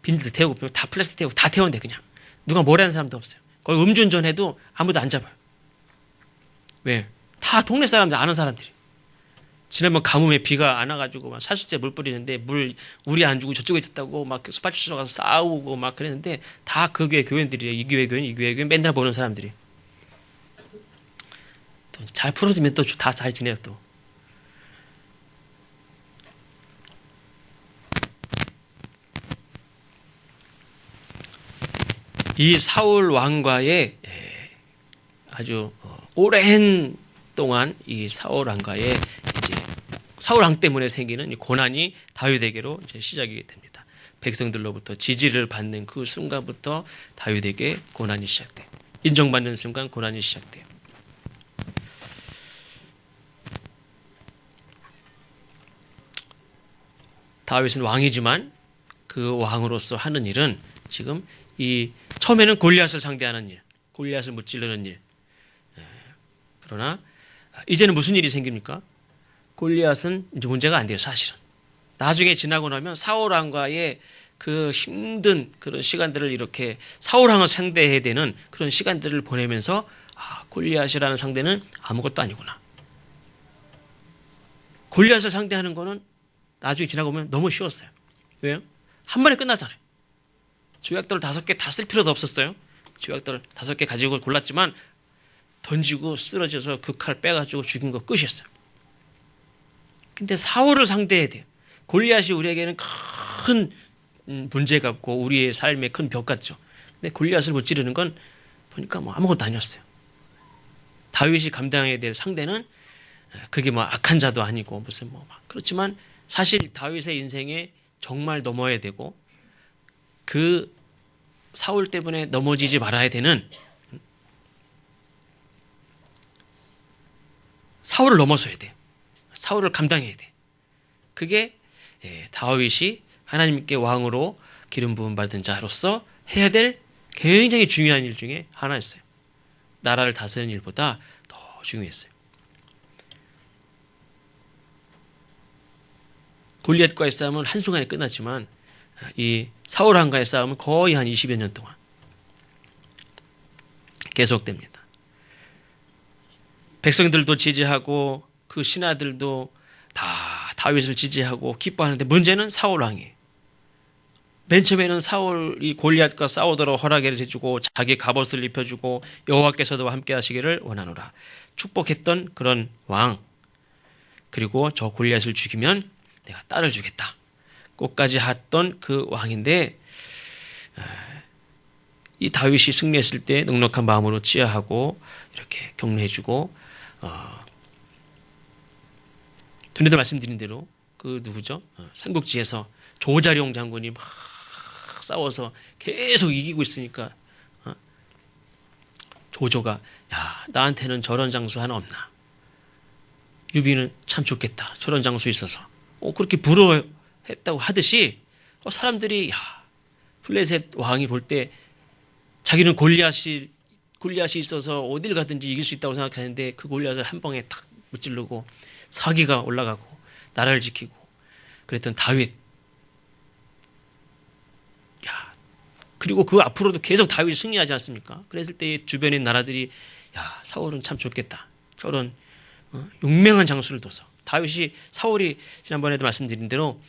비닐도 태우고 다 플라스틱 태우고 다 태운대 그냥. 누가 뭐라는 사람도 없어요. 거기 음주운전 해도 아무도 안 잡아요. 왜? 다 동네 사람들 아는 사람들이. 지난번 가뭄에 비가 안 와가지고 막 사실제 물 뿌리는데 물 우리 안 주고 저쪽에 있었다고 막 파출소 가서 싸우고 막 그랬는데 다 그 교회 교인들이에요. 이 교회 교인, 이 교회 교인 맨날 보는 사람들이. 또 잘 풀어지면 또 다 잘 지내요 또. 이 사울 왕과의 아주 오랜 동안 이 사울 왕과의 이제 사울 왕 때문에 생기는 이 고난이 다윗에게로 이제 시작이 됩니다. 백성들로부터 지지를 받는 그 순간부터 다윗에게 고난이 시작돼요. 인정받는 순간 고난이 시작돼요. 다윗은 왕이지만 그 왕으로서 하는 일은 지금 이 처음에는 골리앗을 상대하는 일, 골리앗을 무찌르는 일. 그러나 이제는 무슨 일이 생깁니까? 골리앗은 이제 문제가 안 돼요, 사실은. 나중에 지나고 나면 사울 왕과의 그 힘든 그런 시간들을 이렇게 사울 왕을 상대해야 되는 그런 시간들을 보내면서 골리앗이라는 상대는 아무것도 아니구나. 골리앗을 상대하는 거는 나중에 지나고 보면 너무 쉬웠어요. 왜요? 한 번에 끝나잖아요. 조약돌 5개 다 쓸 필요도 없었어요. 조약돌 5개 가지고 골랐지만 던지고 쓰러져서 그 칼 빼가지고 죽인 거 끝이었어요. 근데 사울을 상대해야 돼요. 골리앗이 우리에게는 큰 문제 같고 우리의 삶에 큰 벽 같죠. 근데 골리앗을 못 찌르는 건 보니까 뭐 아무것도 아니었어요. 다윗이 감당해야 될 상대는 그게 뭐 악한 자도 아니고 무슨 뭐 막 그렇지만 사실 다윗의 인생에 정말 넘어야 되고 그 사울 때문에 넘어지지 말아야 되는 사울을 넘어서야 돼요. 사울을 감당해야 돼. 그게 다윗이 하나님께 왕으로 기름 부음 받은 자로서 해야 될 굉장히 중요한 일 중에 하나였어요. 나라를 다스리는 일보다 더 중요했어요. 골리앗과의 싸움은 한순간에 끝났지만 이 사울 왕과의 싸움은 거의 한 20여 년 동안 계속됩니다. 백성들도 지지하고 그 신하들도 다 다윗을 지지하고 기뻐하는데 문제는 사울 왕이에요. 맨 처음에는 사울이 골리앗과 싸우도록 허락을 해주고 자기 갑옷을 입혀주고 여호와께서도 함께 하시기를 원하노라. 축복했던 그런 왕. 그리고 저 골리앗을 죽이면 내가 딸을 주겠다. 끝까지 했던 그 왕인데 이 다윗이 승리했을 때 넉넉한 마음으로 치하하고 이렇게 격려해주고 전에도 말씀드린 대로 그 누구죠? 삼국지에서 조자룡 장군이 막 싸워서 계속 이기고 있으니까 조조가 야 나한테는 저런 장수 하나 없나? 유비는 참 좋겠다. 저런 장수 있어서 그렇게 부러워했다고 하듯이 사람들이 야 블레셋 왕이 볼 때 자기는 골리앗이 있어서 어딜 가든지 이길 수 있다고 생각하는데 그 골리앗을 한 방에 탁 무찌르고 사기가 올라가고 나라를 지키고 그랬던 다윗. 야 그리고 그 앞으로도 계속 다윗이 승리하지 않습니까? 그랬을 때 주변의 나라들이 야 사울은 참 좋겠다. 저런 용맹한 장수를 둬서 사울이 지난번에도 말씀드린 대로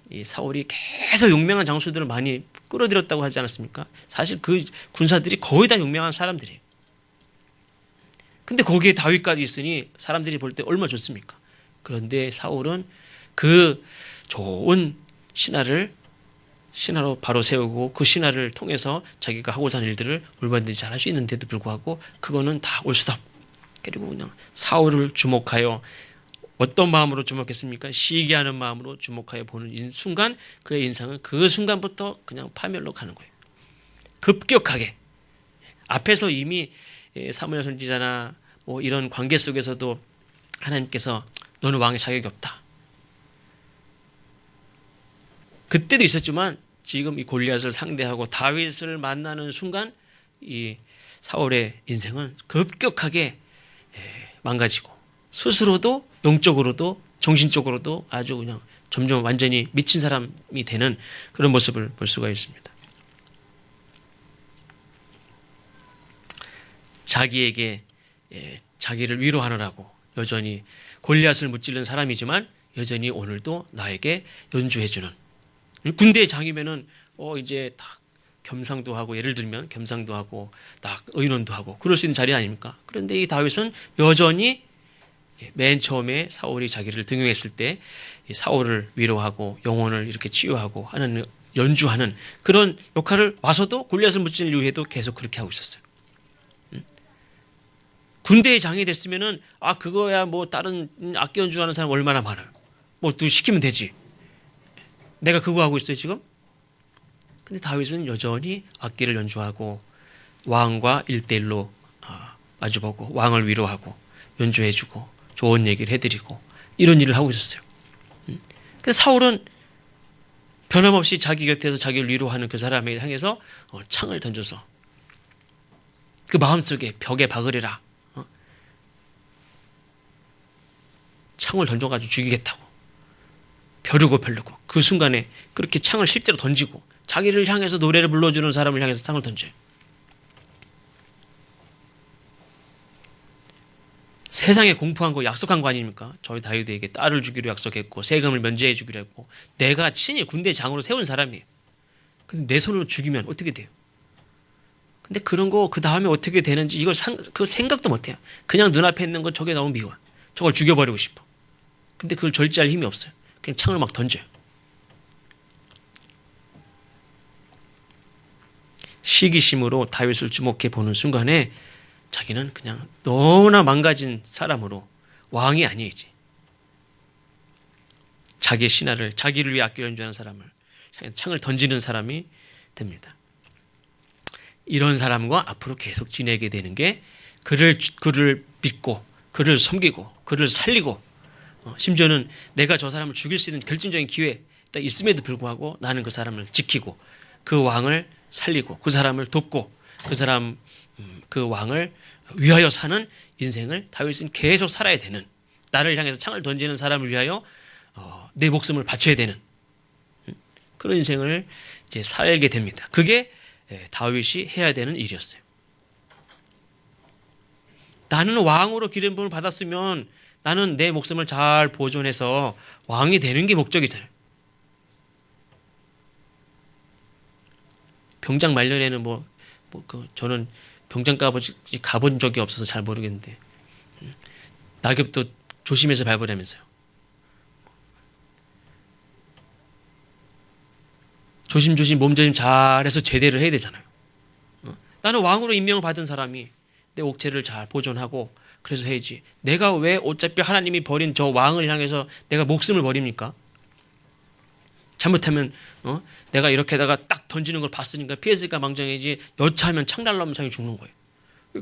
이 사울이 계속 용맹한 장수들을 많이 끌어들였다고 하지 않았습니까? 사실 그 군사들이 거의 다 용맹한 사람들이에요. 근데 거기에 다윗까지 있으니 사람들이 볼 때 얼마나 좋습니까? 그런데 사울은 그 좋은 신하로 바로 세우고 그 신하를 통해서 자기가 하고자 하는 일들을 얼마든지 잘 할 수 있는데도 불구하고 그거는 다 올 수도 없고 그리고 그냥 사울을 주목하여 어떤 마음으로 주목했습니까? 시기하는 마음으로 주목하여 보는 순간 그의 인상은 그 순간부터 그냥 파멸로 가는 거예요. 급격하게. 앞에서 이미 사무엘 선지자나 뭐 이런 관계 속에서도 하나님께서 너는 왕의 자격이 없다. 그때도 있었지만 지금 이 골리앗을 상대하고 다윗을 만나는 순간 이 사울의 인생은 급격하게 망가지고 스스로도 영적으로도 정신적으로도 아주 그냥 점점 완전히 미친 사람이 되는 그런 모습을 볼 수가 있습니다. 자기에게 자기를 위로하느라고 여전히 골리앗을 무찌른 사람이지만 여전히 오늘도 나에게 연주해주는 군대 장이면은 이제 딱 겸상도 하고 예를 들면 겸상도 하고 딱 의논도 하고 그럴 수 있는 자리 아닙니까? 그런데 이 다윗은 여전히 맨 처음에 사울이 자기를 등용했을 때 사울을 위로하고 영혼을 이렇게 치유하고 하는 연주하는 그런 역할을 와서도 골리앗을 무찌른 이후에도 계속 그렇게 하고 있었어요. 군대의 장이 됐으면은 그거야 뭐 다른 악기 연주하는 사람 얼마나 많아요. 뭐 또 시키면 되지. 내가 그거 하고 있어요 지금? 근데 다윗은 여전히 악기를 연주하고 왕과 1대1로 마주보고 왕을 위로하고 연주해주고 좋은 얘기를 해드리고 이런 일을 하고 있었어요. 그래서 사울은 변함없이 자기 곁에서 자기를 위로하는 그 사람을 향해서 창을 던져서 그 마음속에 벽에 박으리라 창을 던져가지고 죽이겠다고 벼르고 그 순간에 그렇게 창을 실제로 던지고 자기를 향해서 노래를 불러주는 사람을 향해서 창을 던져요. 세상에 공포한 거 약속한 거 아닙니까? 저희 다윗에게 딸을 주기로 약속했고 세금을 면제해 주기로 했고 내가 친히 군대 장으로 세운 사람이에요. 근데 내 손으로 죽이면 어떻게 돼요? 근데 그런 거 그 다음에 어떻게 되는지 이걸 그 생각도 못해요. 그냥 눈앞에 있는 거 저게 너무 미워. 저걸 죽여버리고 싶어. 근데 그걸 절제할 힘이 없어요. 그냥 창을 막 던져요. 시기심으로 다윗을 주목해 보는 순간에 자기는 그냥 너무나 망가진 사람으로 왕이 아니지. 자기의 신하를 자기를 위해 악기 연주하는 사람을 창을 던지는 사람이 됩니다. 이런 사람과 앞으로 계속 지내게 되는 게 그를 믿고 그를 섬기고 그를 살리고 심지어는 내가 저 사람을 죽일 수 있는 결정적인 기회 있음에도 불구하고 나는 그 사람을 지키고 그 왕을 살리고 그 사람을 돕고 그 왕을 위하여 사는 인생을 다윗은 계속 살아야 되는 나를 향해서 창을 던지는 사람을 위하여 내 목숨을 바쳐야 되는 그런 인생을 이제 살게 됩니다. 그게 다윗이 해야 되는 일이었어요. 나는 왕으로 기름 부음을 받았으면 나는 내 목숨을 잘 보존해서 왕이 되는 게 목적이잖아요. 병장 말년에는 저는 병장 가본 적이 없어서 잘 모르겠는데 낙엽도 조심해서 밟으라면서요. 조심조심 몸조심 잘해서 제대를 해야 되잖아요. 나는 왕으로 임명을 받은 사람이 내 옥체를 잘 보존하고 그래서 해야지. 내가 왜 어차피 하나님이 버린 저 왕을 향해서 내가 목숨을 버립니까? 잘못하면 내가 이렇게다가 딱 던지는 걸 봤으니까 피했을까 망정이지 여차하면 창 날라오면 자기 죽는 거예요.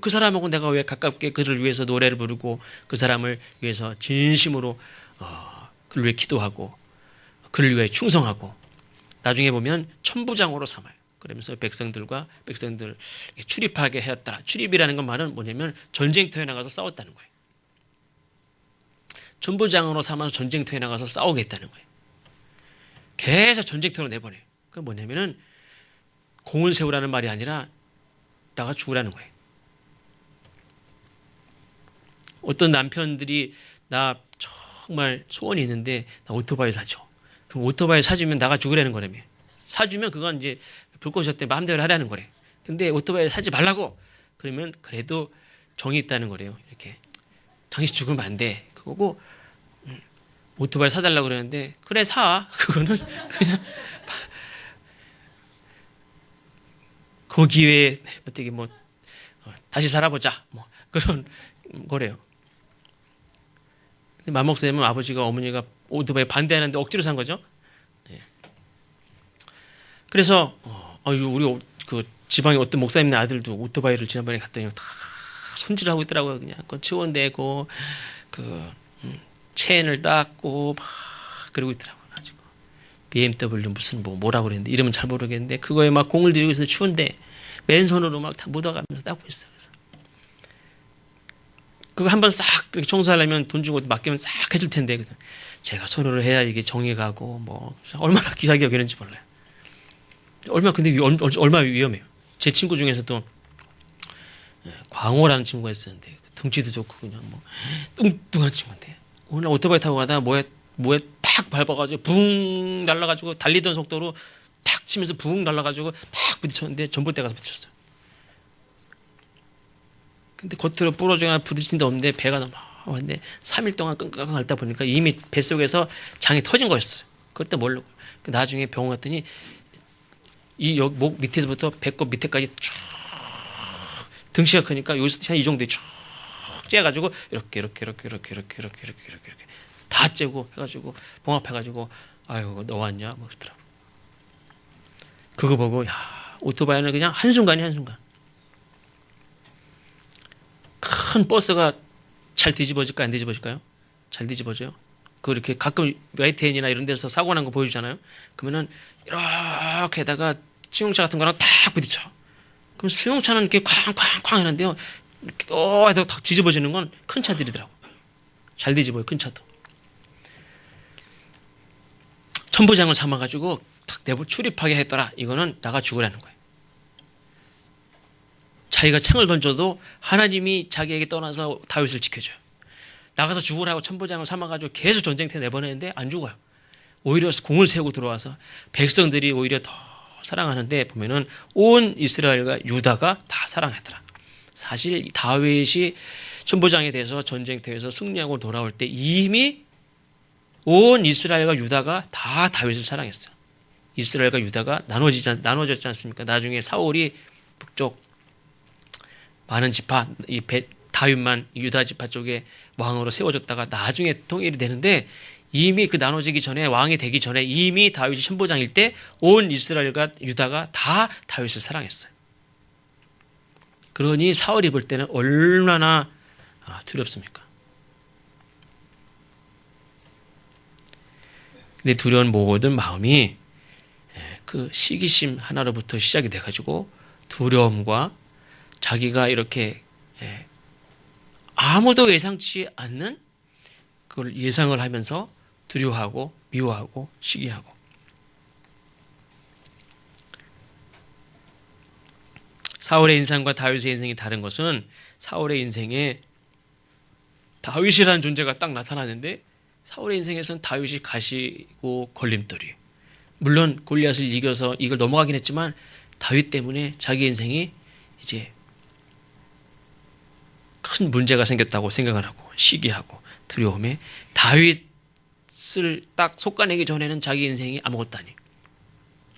그 사람하고 내가 왜 가깝게 그를 위해서 노래를 부르고 그 사람을 위해서 진심으로 그를 위해 기도하고 그를 위해 충성하고 나중에 보면 천부장으로 삼아요. 그러면서 백성들 출입하게 하였다. 출입이라는 건 말은 뭐냐면 전쟁터에 나가서 싸웠다는 거예요. 천부장으로 삼아서 전쟁터에 나가서 싸우겠다는 거예요. 계속 전쟁터로 내보내요. 그게 뭐냐면은 공을 세우라는 말이 아니라 나가 죽으라는 거예요. 어떤 남편들이 나 정말 소원이 있는데 나 오토바이 사줘. 그럼 오토바이 사주면 나가 죽으라는 거라며. 사주면 그건 이제 불꽃이었대 마음대로 하라는 거래. 근데 오토바이 사지 말라고. 그러면 그래도 정이 있다는 거래요. 이렇게 당신 죽으면 안 돼. 그거고 오토바이 사달라고 그러는데 그래 사. 그거는 그냥 그 기회에 어떻게 다시 살아보자. 그런 거래요. 근데 맘먹으면 아버지가 어머니가 오토바이 반대하는데 억지로 산 거죠. 네. 그래서 우리 그 지방에 어떤 목사님네 아들도 오토바이를 지난번에 갔더니 다 손질하고 있더라고요. 그냥 그 치원대고 그 체인을 닦고 막 그러고 있더라고요. 가지고 BMW 무슨 뭐라고 그랬는데 이름은 잘 모르겠는데 그거에 막 공을 들이고 있어서 추운데 맨손으로 막 다 묻어가면서 닦고 있어요. 그래서 그거 한번 싹 청소하려면 돈 주고 맡기면 싹 해줄 텐데 그래서 제가 손으로 해야 이게 정이 가고 뭐 얼마나 귀하게 여기는지 몰라요. 근데 얼마나 위험해요. 제 친구 중에서도 광호라는 친구가 있었는데 등치도 좋고 그냥 뭐 뚱뚱한 친구인데 오늘 오토바이 타고 가다가 뭐에 탁 밟아가지고 붕 날라가지고 달리던 속도로 탁 치면서 붕 날라가지고 탁 부딪혔는데 전봇대 가서 부딪혔어요. 근데 겉으로 부러지거나 부딪힌 데 없는데 배가 너무 왔는데 3일 동안 끙끙 앓다 보니까 이미 뱃속에서 장이 터진 거였어요. 그때 모르고 나중에 병원 갔더니 이 목 밑에서부터 배꼽 밑에까지 쭉 등치가 크니까 여기서 이 정도에 쭉 째가지고 이렇게 다 째고 해가지고 봉합해가지고 아유 너 왔냐 뭐 그러더라고. 그거 보고 야 오토바이는 그냥 한순간이 한순간 큰 버스가 잘 뒤집어질까 안 뒤집어질까요? 잘 뒤집어져요. 그렇게 가끔 YTN이나 이런 데서 사고 난 거 보여주잖아요. 그러면은 이렇게다가 승용차 같은 거랑 탁 부딪혀. 그럼 승용차는 이렇게 쾅쾅쾅 하는데요. 이렇게 해서 탁 뒤집어지는 건 큰 차들이더라고. 잘 뒤집어요, 큰 차도. 천부장을 삼아가지고 탁 내부 출입하게 했더라. 이거는 나가 죽으라는 거예요. 자기가 창을 던져도 하나님이 자기에게 떠나서 다윗을 지켜줘요. 나가서 죽으라고 천부장을 삼아가지고 계속 전쟁터에 내보내는데 안 죽어요. 오히려 공을 세우고 들어와서 백성들이 오히려 더 사랑하는데 보면은 온 이스라엘과 유다가 다 사랑하더라. 사실 다윗이 천부장에 대해서 전쟁터에서 승리하고 돌아올 때 이미 온 이스라엘과 유다가 다 다윗을 사랑했어요. 이스라엘과 유다가 나눠졌지 않습니까? 나중에 사울이 북쪽 많은 지파, 다윗만 유다 지파 쪽에 왕으로 세워졌다가 나중에 통일이 되는데 이미 그 나눠지기 전에 왕이 되기 전에 이미 다윗이 천부장일 때 온 이스라엘과 유다가 다 다윗을 사랑했어요. 그러니 사울이 볼 때는 얼마나 두렵습니까? 근데 두려운 모든 마음이 그 시기심 하나로부터 시작이 돼가지고 두려움과 자기가 이렇게 아무도 예상치 않는 그걸 예상을 하면서 두려워하고 미워하고 시기하고 사울의 인생과 다윗의 인생이 다른 것은 사울의 인생에 다윗이라는 존재가 딱 나타나는데 사울의 인생에서는 다윗이 가시고 걸림돌이 물론 골리앗을 이겨서 이걸 넘어가긴 했지만 다윗 때문에 자기 인생이 이제 큰 문제가 생겼다고 생각을 하고 시기하고 두려움에 다윗을 딱 솎아내기 전에는 자기 인생이 아무것도 아니에요.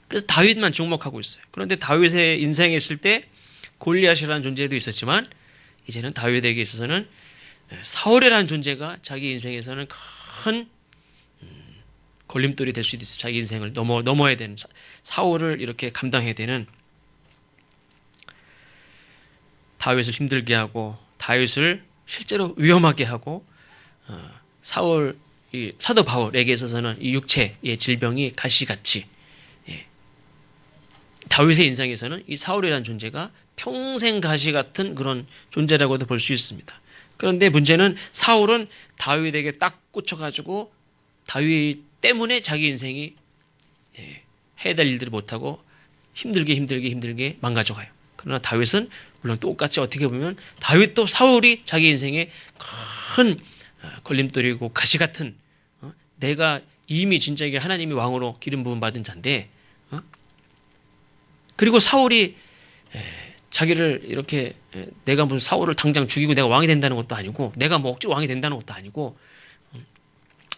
그래서 다윗만 주목하고 있어요. 그런데 다윗의 인생에 있을 때 골리앗이라는 존재도 있었지만 이제는 다윗에게 있어서는 사울이라는 존재가 자기 인생에서는 큰 걸림돌이 될 수도 있어요. 자기 인생을 넘어야 되는 사울을 이렇게 감당해야 되는 다윗을 힘들게 하고 다윗을 실제로 위험하게 하고 사울 사도 바울에게 있어서는 이 육체의 질병이 가시같이 다윗의 인생에서는 이 사울이라는 존재가 평생 가시 같은 그런 존재라고도 볼 수 있습니다. 그런데 문제는 사울은 다윗에게 딱 꽂혀가지고 다윗 때문에 자기 인생이 해야 될 일들을 못하고 힘들게 망가져가요. 그러나 다윗은 물론 똑같이 어떻게 보면 다윗도 사울이 자기 인생에 큰 걸림돌이고 가시 같은 내가 이미 진짜 이게 하나님이 왕으로 기름 부음 받은 자인데 그리고 사울이 자기를 이렇게 내가 무슨 사울을 당장 죽이고 내가 왕이 된다는 것도 아니고 내가 뭐 억지로 왕이 된다는 것도 아니고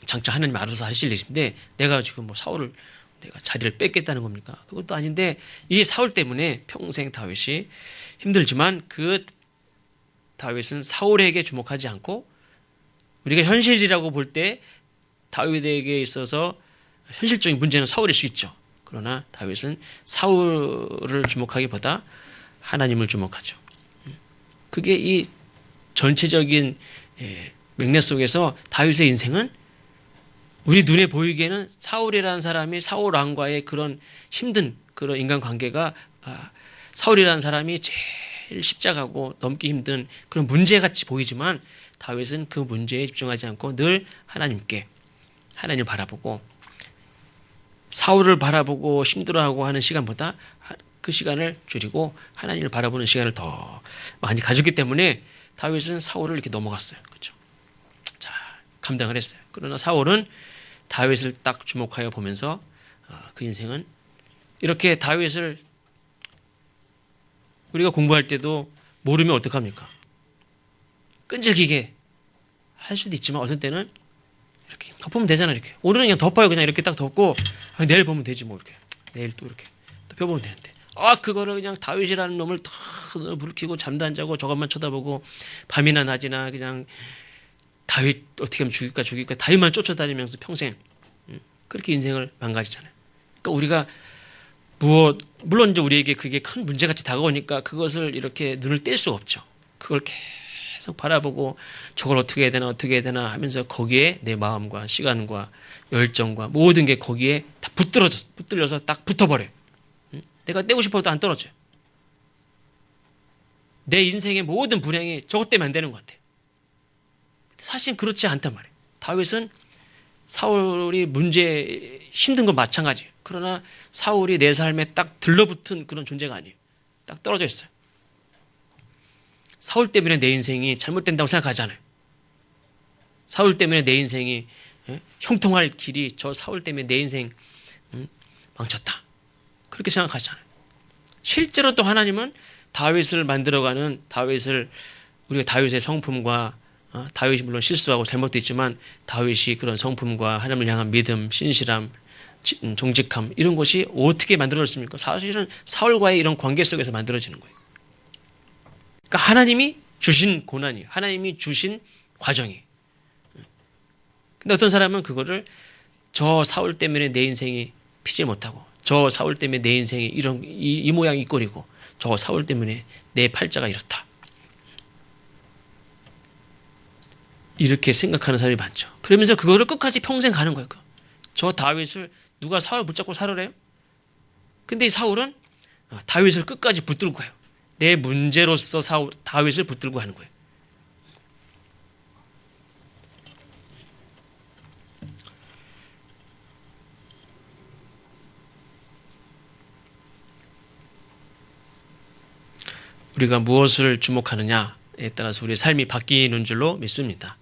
장차 하나님 알아서 하실 일인데 내가 지금 뭐 사울을 내가 자리를 뺏겠다는 겁니까? 그것도 아닌데 이 사울 때문에 평생 다윗이 힘들지만 그 다윗은 사울에게 주목하지 않고 우리가 현실이라고 볼 때 다윗에게 있어서 현실적인 문제는 사울일 수 있죠. 그러나 다윗은 사울을 주목하기보다 하나님을 주목하죠. 그게 이 전체적인 맥락 속에서 다윗의 인생은 우리 눈에 보이기에는 사울이라는 사람이 사울 왕과의 그런 힘든 그런 인간관계가 사울이라는 사람이 제일 십자가고 넘기 힘든 그런 문제같이 보이지만 다윗은 그 문제에 집중하지 않고 늘 하나님을 바라보고 사울을 바라보고 힘들어하고 하는 시간보다 그 시간을 줄이고 하나님을 바라보는 시간을 더 많이 가졌기 때문에 다윗은 사울을 이렇게 넘어갔어요. 그렇죠? 자, 감당을 했어요. 그러나 사울은 다윗을 딱 주목하여 보면서 그 인생은 이렇게 다윗을 우리가 공부할 때도 모르면 어떡합니까? 끈질기게 할 수도 있지만 어떤 때는 이렇게 덮으면 되잖아요. 이렇게 오늘은 그냥 덮어요. 그냥 이렇게 딱 덮고 내일 보면 되지 뭐 이렇게 내일 또 이렇게 또 펴보면 되는데 그거를 그냥 다윗이라는 놈을 다 불키고 잠도 안 자고 저것만 쳐다보고 밤이나 낮이나 그냥 다윗 어떻게 하면 죽일까 다윗만 쫓아다니면서 평생 그렇게 인생을 망가지잖아요. 그러니까 우리가 물론 이제 우리에게 그게 큰 문제같이 다가오니까 그것을 이렇게 눈을 뗄 수가 없죠. 그걸 계속 바라보고 저걸 어떻게 해야 되나 하면서 거기에 내 마음과 시간과 열정과 모든 게 거기에 다 붙들려서 딱 붙어버려요. 내가 떼고 싶어도 안 떨어져요. 내 인생의 모든 불행이 저것 때문에 안 되는 것 같아요. 사실 그렇지 않단 말이에요. 다윗은 사울이 힘든 건 마찬가지예요. 그러나 사울이 내 삶에 딱 들러붙은 그런 존재가 아니에요. 딱 떨어져 있어요. 사울 때문에 내 인생이 잘못된다고 생각하잖아요. 사울 때문에 내 인생이 형통할 길이 저 사울 때문에 내 인생 망쳤다. 그렇게 생각하잖아요. 실제로 또 하나님은 다윗을 만들어가는 우리가 다윗의 성품과 다윗이 물론 실수하고 잘못도 있지만 다윗이 그런 성품과 하나님을 향한 믿음, 신실함, 정직함 이런 것이 어떻게 만들어졌습니까? 사실은 사울과의 이런 관계 속에서 만들어지는 거예요. 그러니까 하나님이 주신 고난이에요. 하나님이 주신 과정이에요. 근데 어떤 사람은 그거를 저 사울 때문에 내 인생이 피지 못하고 저 사울 때문에 내 인생이 이 모양 이 꼴이고 저 사울 때문에 내 팔자가 이렇다. 이렇게 생각하는 사람이 많죠. 그러면서 그거를 끝까지 평생 가는 거예요. 저 다윗을 누가 사울 붙잡고 살으래요? 근데 이 사울은 다윗을 끝까지 붙들고 가요. 내 문제로서 다윗을 붙들고 가는 거예요. 우리가 무엇을 주목하느냐에 따라서 우리의 삶이 바뀌는 줄로 믿습니다.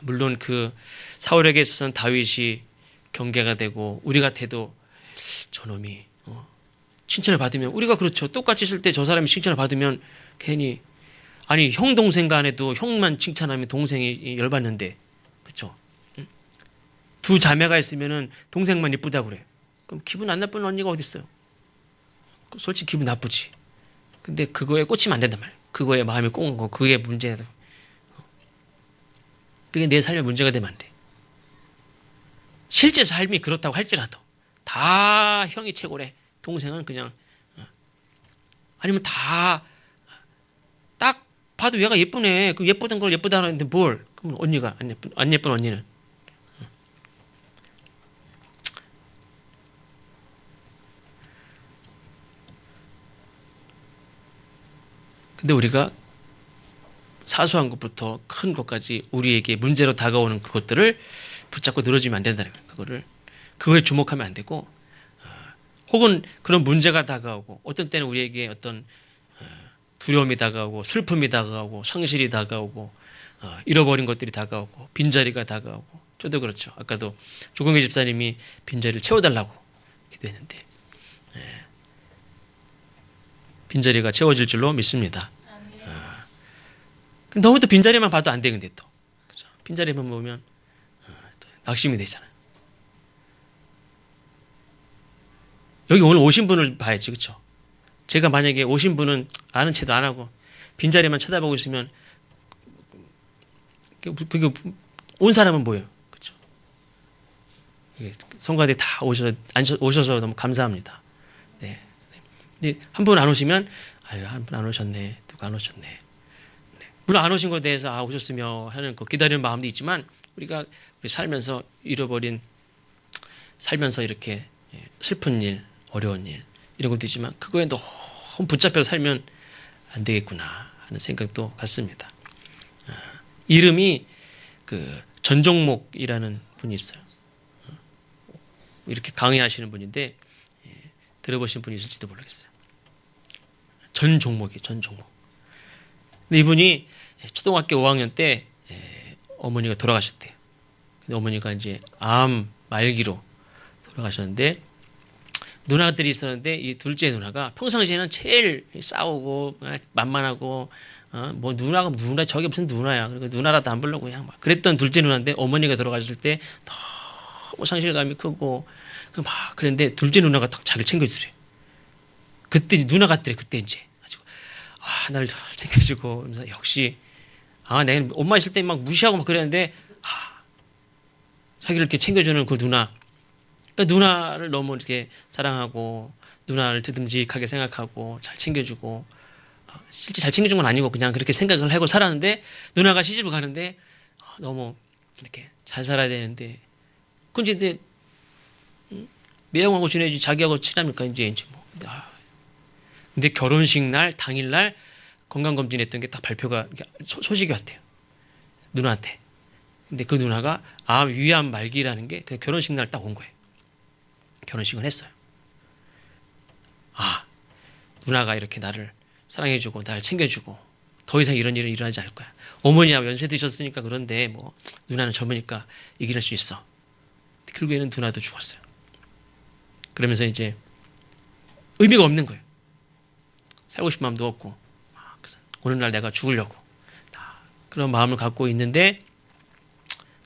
물론 그 사울에게 있어서는 다윗이 경계가 되고 우리 같아도 저놈이 칭찬을 받으면 우리가 그렇죠. 똑같이 있을 때 저 사람이 칭찬을 받으면 괜히 형 동생 간에도 형만 칭찬하면 동생이 열받는데 그렇죠. 두 자매가 있으면은 동생만 이쁘다고 그래. 그럼 기분 안 나쁜 언니가 어디 있어요? 솔직히 기분 나쁘지. 근데 그거에 꽂히면 안 된단 말이에요. 그거에 마음이 꽂은 거, 그게 문제다. 그게 내 삶의 문제가 되면 안 돼. 실제 삶이 그렇다고 할지라도 다 형이 최고래. 동생은 그냥 아니면 다 딱 봐도 얘가 예쁘네. 그 예쁘던 걸 예쁘다 하는데 뭘? 그럼 언니가 안 예쁜 언니는 근데 우리가 사소한 것부터 큰 것까지 우리에게 문제로 다가오는 그것들을 붙잡고 늘어지면 안 된다는 거예요. 그거에 주목하면 안 되고, 혹은 그런 문제가 다가오고, 어떤 때는 우리에게 어떤 두려움이 다가오고, 슬픔이 다가오고, 상실이 다가오고, 잃어버린 것들이 다가오고, 빈자리가 다가오고, 저도 그렇죠. 아까도 조경희 집사님이 빈자리를 채워달라고 기도했는데, 빈자리가 채워질 줄로 믿습니다. 너무 또 빈자리만 봐도 안 되는데 또. 그죠? 빈자리만 보면 낙심이 되잖아요. 여기 오늘 오신 분을 봐야지, 그렇죠? 제가 만약에 오신 분은 아는 체도 안 하고 빈자리만 쳐다보고 있으면 그게 온 사람은 뭐예요? 그렇죠? 성가대 다 오셔서 너무 감사합니다. 네. 근데 한 분 안 오시면 한 분 안 오셨네, 누가 안 오셨네. 물론 안 오신 것에 대해서 오셨으며 하는 그 기다리는 마음도 있지만 우리가 우리 살면서 잃어버린, 살면서 이렇게 슬픈 일, 어려운 일 이런 것도 있지만 그거에 너무 붙잡혀 살면 안 되겠구나 하는 생각도 같습니다. 이름이 그 전종목이라는 분이 있어요. 이렇게 강의하시는 분인데 들어보신 분이 있을지도 모르겠어요. 전종목이에요. 전종목. 근데 이분이 초등학교 5학년 때 어머니가 돌아가셨대요. 근데 어머니가 이제 암 말기로 돌아가셨는데 누나들이 있었는데 이 둘째 누나가 평상시에는 제일 싸우고 만만하고 뭐 누나 저게 무슨 누나야. 그리고 누나라도 안 부르고 그냥 막 그랬던 둘째 누나인데 어머니가 돌아가셨을 때 너무 상실감이 크고 막 그랬는데 둘째 누나가 딱 자기를 챙겨주래. 그때 누나 같더래. 그때 이제 가지고 나를 챙겨주고 그러면서 역시 내가 엄마 있을 때 막 무시하고 막 그랬는데 자기를 이렇게 챙겨주는 그 누나. 그러니까 누나를 너무 이렇게 사랑하고 누나를 듬직하게 생각하고 잘 챙겨주고 실제 잘 챙겨준 건 아니고 그냥 그렇게 생각을 하고 살았는데 누나가 시집을 가는데 너무 이렇게 잘 살아야 되는데 근데 매형하고 지내지 자기하고 친합니까 이제 뭐. 근데 결혼식 날 당일날 건강검진했던 게 딱 발표가 소식이 왔대요. 누나한테. 근데 그 누나가 위암 말기라는 게 그 결혼식 날 딱 온 거예요. 결혼식을 했어요. 누나가 이렇게 나를 사랑해주고 나를 챙겨주고 더 이상 이런 일은 일어나지 않을 거야. 어머니야 연세 드셨으니까 그런데 뭐 누나는 젊으니까 이겨낼 수 있어. 결국에는 누나도 죽었어요. 그러면서 이제 의미가 없는 거예요. 살고 싶은 마음도 없고 어느 날 내가 죽으려고 그런 마음을 갖고 있는데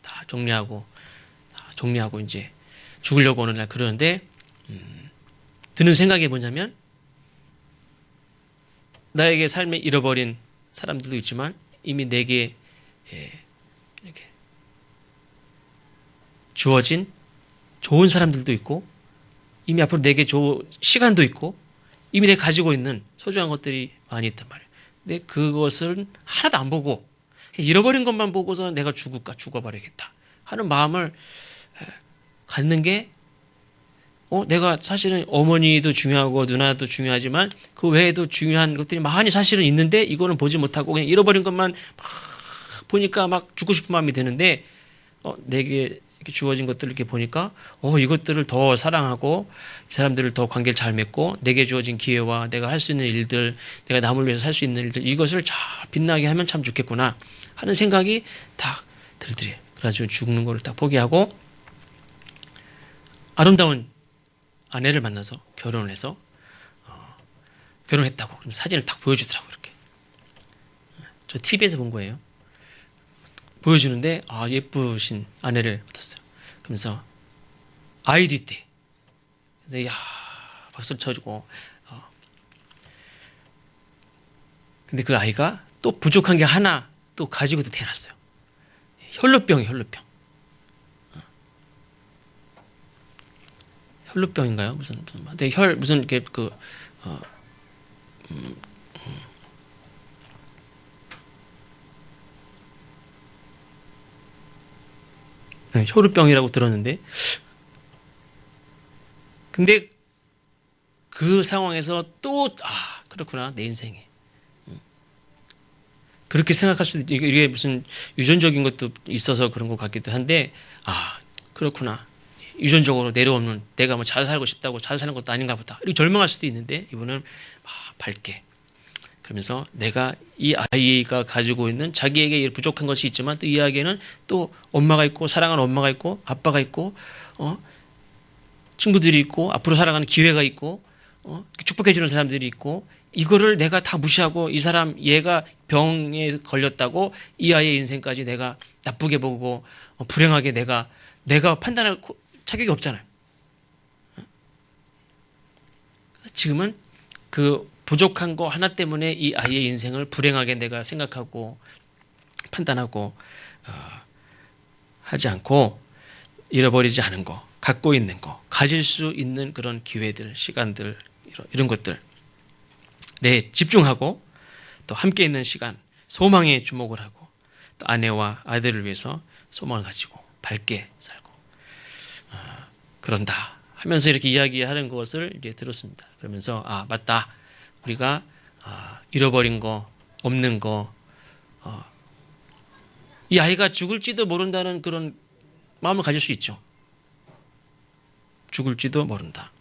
다 정리하고 이제 죽으려고 어느 날 그러는데 드는 생각이 뭐냐면 나에게 삶에 잃어버린 사람들도 있지만 이미 내게 이렇게 주어진 좋은 사람들도 있고 이미 앞으로 내게 시간도 있고 이미 내가 가지고 있는 소중한 것들이 많이 있단 말이에요. 근데 그것을 하나도 안 보고 잃어버린 것만 보고서 내가 죽어버리겠다 하는 마음을 갖는 게 내가 사실은 어머니도 중요하고 누나도 중요하지만 그 외에도 중요한 것들이 많이 사실은 있는데 이거는 보지 못하고 그냥 잃어버린 것만 막 보니까 막 죽고 싶은 마음이 드는데 내게 이렇게 주어진 것들을 이렇게 보니까 이것들을 더 사랑하고 이 사람들을 더 관계를 잘 맺고 내게 주어진 기회와 내가 할 수 있는 일들 내가 남을 위해서 살 수 있는 일들 이것을 잘 빛나게 하면 참 좋겠구나 하는 생각이 딱 들더래요. 그래가지고 죽는 거를 딱 포기하고 아름다운 아내를 만나서 결혼을 해서 결혼했다고 그럼 사진을 딱 보여주더라고 이렇게. 저 TV에서 본 거예요. 보여주는데 예쁘신 아내를 받았어요. 그러면서 아이도 있대. 그래서 박수를 쳐주고 근데 그 아이가 또 부족한 게 하나 또 가지고도 태어났어요. 혈루병이에요. 혈루병인가요? 무슨 근데 무슨 이렇게 혈루병이라고 들었는데 근데 그 상황에서 또 그렇구나 내 인생에 그렇게 생각할 수도 이게 무슨 유전적인 것도 있어서 그런 것 같기도 한데 그렇구나 유전적으로 내려오는 내가 뭐 잘 살고 싶다고 잘 사는 것도 아닌가 보다 이렇게 절망할 수도 있는데 이분은 밝게 그러면서 내가 이 아이가 가지고 있는 자기에게 부족한 것이 있지만 또 이 아이에게는 또 엄마가 있고 사랑하는 엄마가 있고 아빠가 있고 친구들이 있고 앞으로 살아가는 기회가 있고 축복해 주는 사람들이 있고 이거를 내가 다 무시하고 이 사람 얘가 병에 걸렸다고 이 아이의 인생까지 내가 나쁘게 보고 불행하게 내가 판단할 자격이 없잖아요. 지금은 그 부족한 거 하나 때문에 이 아이의 인생을 불행하게 내가 생각하고 판단하고 하지 않고 잃어버리지 않은 거, 갖고 있는 거, 가질 수 있는 그런 기회들, 시간들 이런 것들에 집중하고 또 함께 있는 시간, 소망에 주목을 하고 또 아내와 아들을 위해서 소망을 가지고 밝게 살고 그런다 하면서 이렇게 이야기하는 것을 이제 들었습니다. 그러면서 맞다. 우리가 잃어버린 거, 없는 거, 이 아이가 죽을지도 모른다는 그런 마음을 가질 수 있죠. 죽을지도 모른다.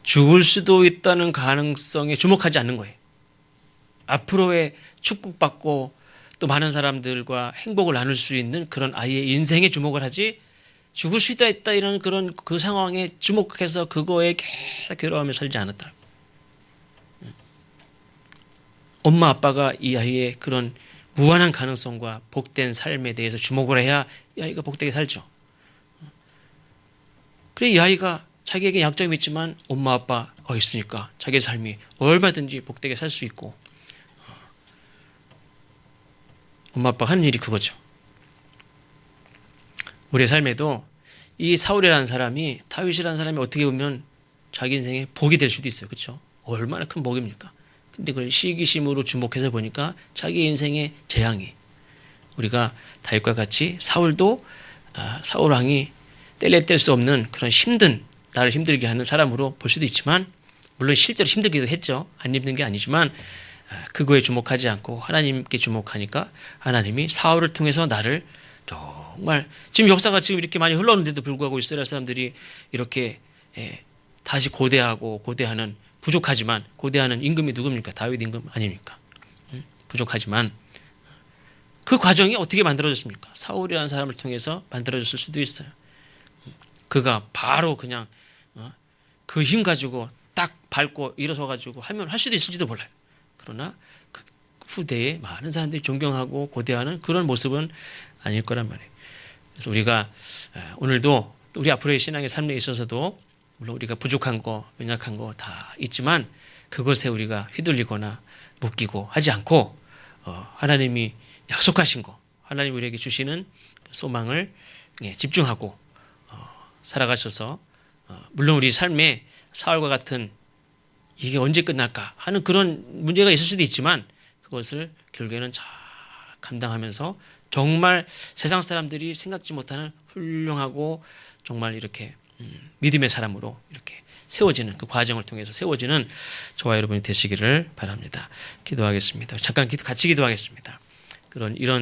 죽을 수도 있다는 가능성에 주목하지 않는 거예요. 앞으로의 축복받고 또 많은 사람들과 행복을 나눌 수 있는 그런 아이의 인생에 주목을 하지 죽을 수도 있다 이런 그런 그 상황에 주목해서 그거에 계속 괴로워하며 살지 않았다. 엄마 아빠가 이 아이의 그런 무한한 가능성과 복된 삶에 대해서 주목을 해야 이 아이가 복되게 살죠. 그래 이 아이가 자기에게 약점이 있지만 엄마 아빠가 있으니까 자기의 삶이 얼마든지 복되게 살 수 있고 엄마 아빠가 하는 일이 그거죠. 우리의 삶에도 이 사울이라는 사람이 다윗이라는 사람이 어떻게 보면 자기 인생에 복이 될 수도 있어요. 그렇죠? 얼마나 큰 복입니까? 근데 그걸 시기심으로 주목해서 보니까 자기 인생의 재앙이 우리가 다윗과 같이 사울도 사울 왕이 뗄래 뗄 수 없는 그런 힘든 나를 힘들게 하는 사람으로 볼 수도 있지만 물론 실제로 힘들기도 했죠. 안 힘든 게 아니지만 그거에 주목하지 않고 하나님께 주목하니까 하나님이 사울을 통해서 나를 정말 지금 역사가 지금 이렇게 많이 흘러오는데도 불구하고 이스라엘 사람들이 이렇게 다시 고대하는 부족하지만 고대하는 임금이 누굽니까? 다윗 임금 아닙니까? 부족하지만 그 과정이 어떻게 만들어졌습니까? 사울이라는 사람을 통해서 만들어졌을 수도 있어요. 그가 바로 그냥 그 힘 가지고 딱 밟고 일어서 가지고 하면 할 수도 있을지도 몰라요. 그러나 그 후대에 많은 사람들이 존경하고 고대하는 그런 모습은 아닐 거란 말이에요. 그래서 우리가 오늘도 우리 앞으로의 신앙의 삶에 있어서도 물론 우리가 부족한 거, 연약한 거 다 있지만 그것에 우리가 휘둘리거나 묶이고 하지 않고 하나님이 약속하신 거, 하나님 우리에게 주시는 소망을 집중하고 살아가셔서 물론 우리 삶에 사울과 같은 이게 언제 끝날까 하는 그런 문제가 있을 수도 있지만 그것을 결국에는 잘 감당하면서 정말 세상 사람들이 생각지 못하는 훌륭하고 정말 이렇게 믿음의 사람으로 이렇게 세워지는 그 과정을 통해서 세워지는 저와 여러분이 되시기를 바랍니다. 기도하겠습니다. 잠깐 같이 기도하겠습니다. 이런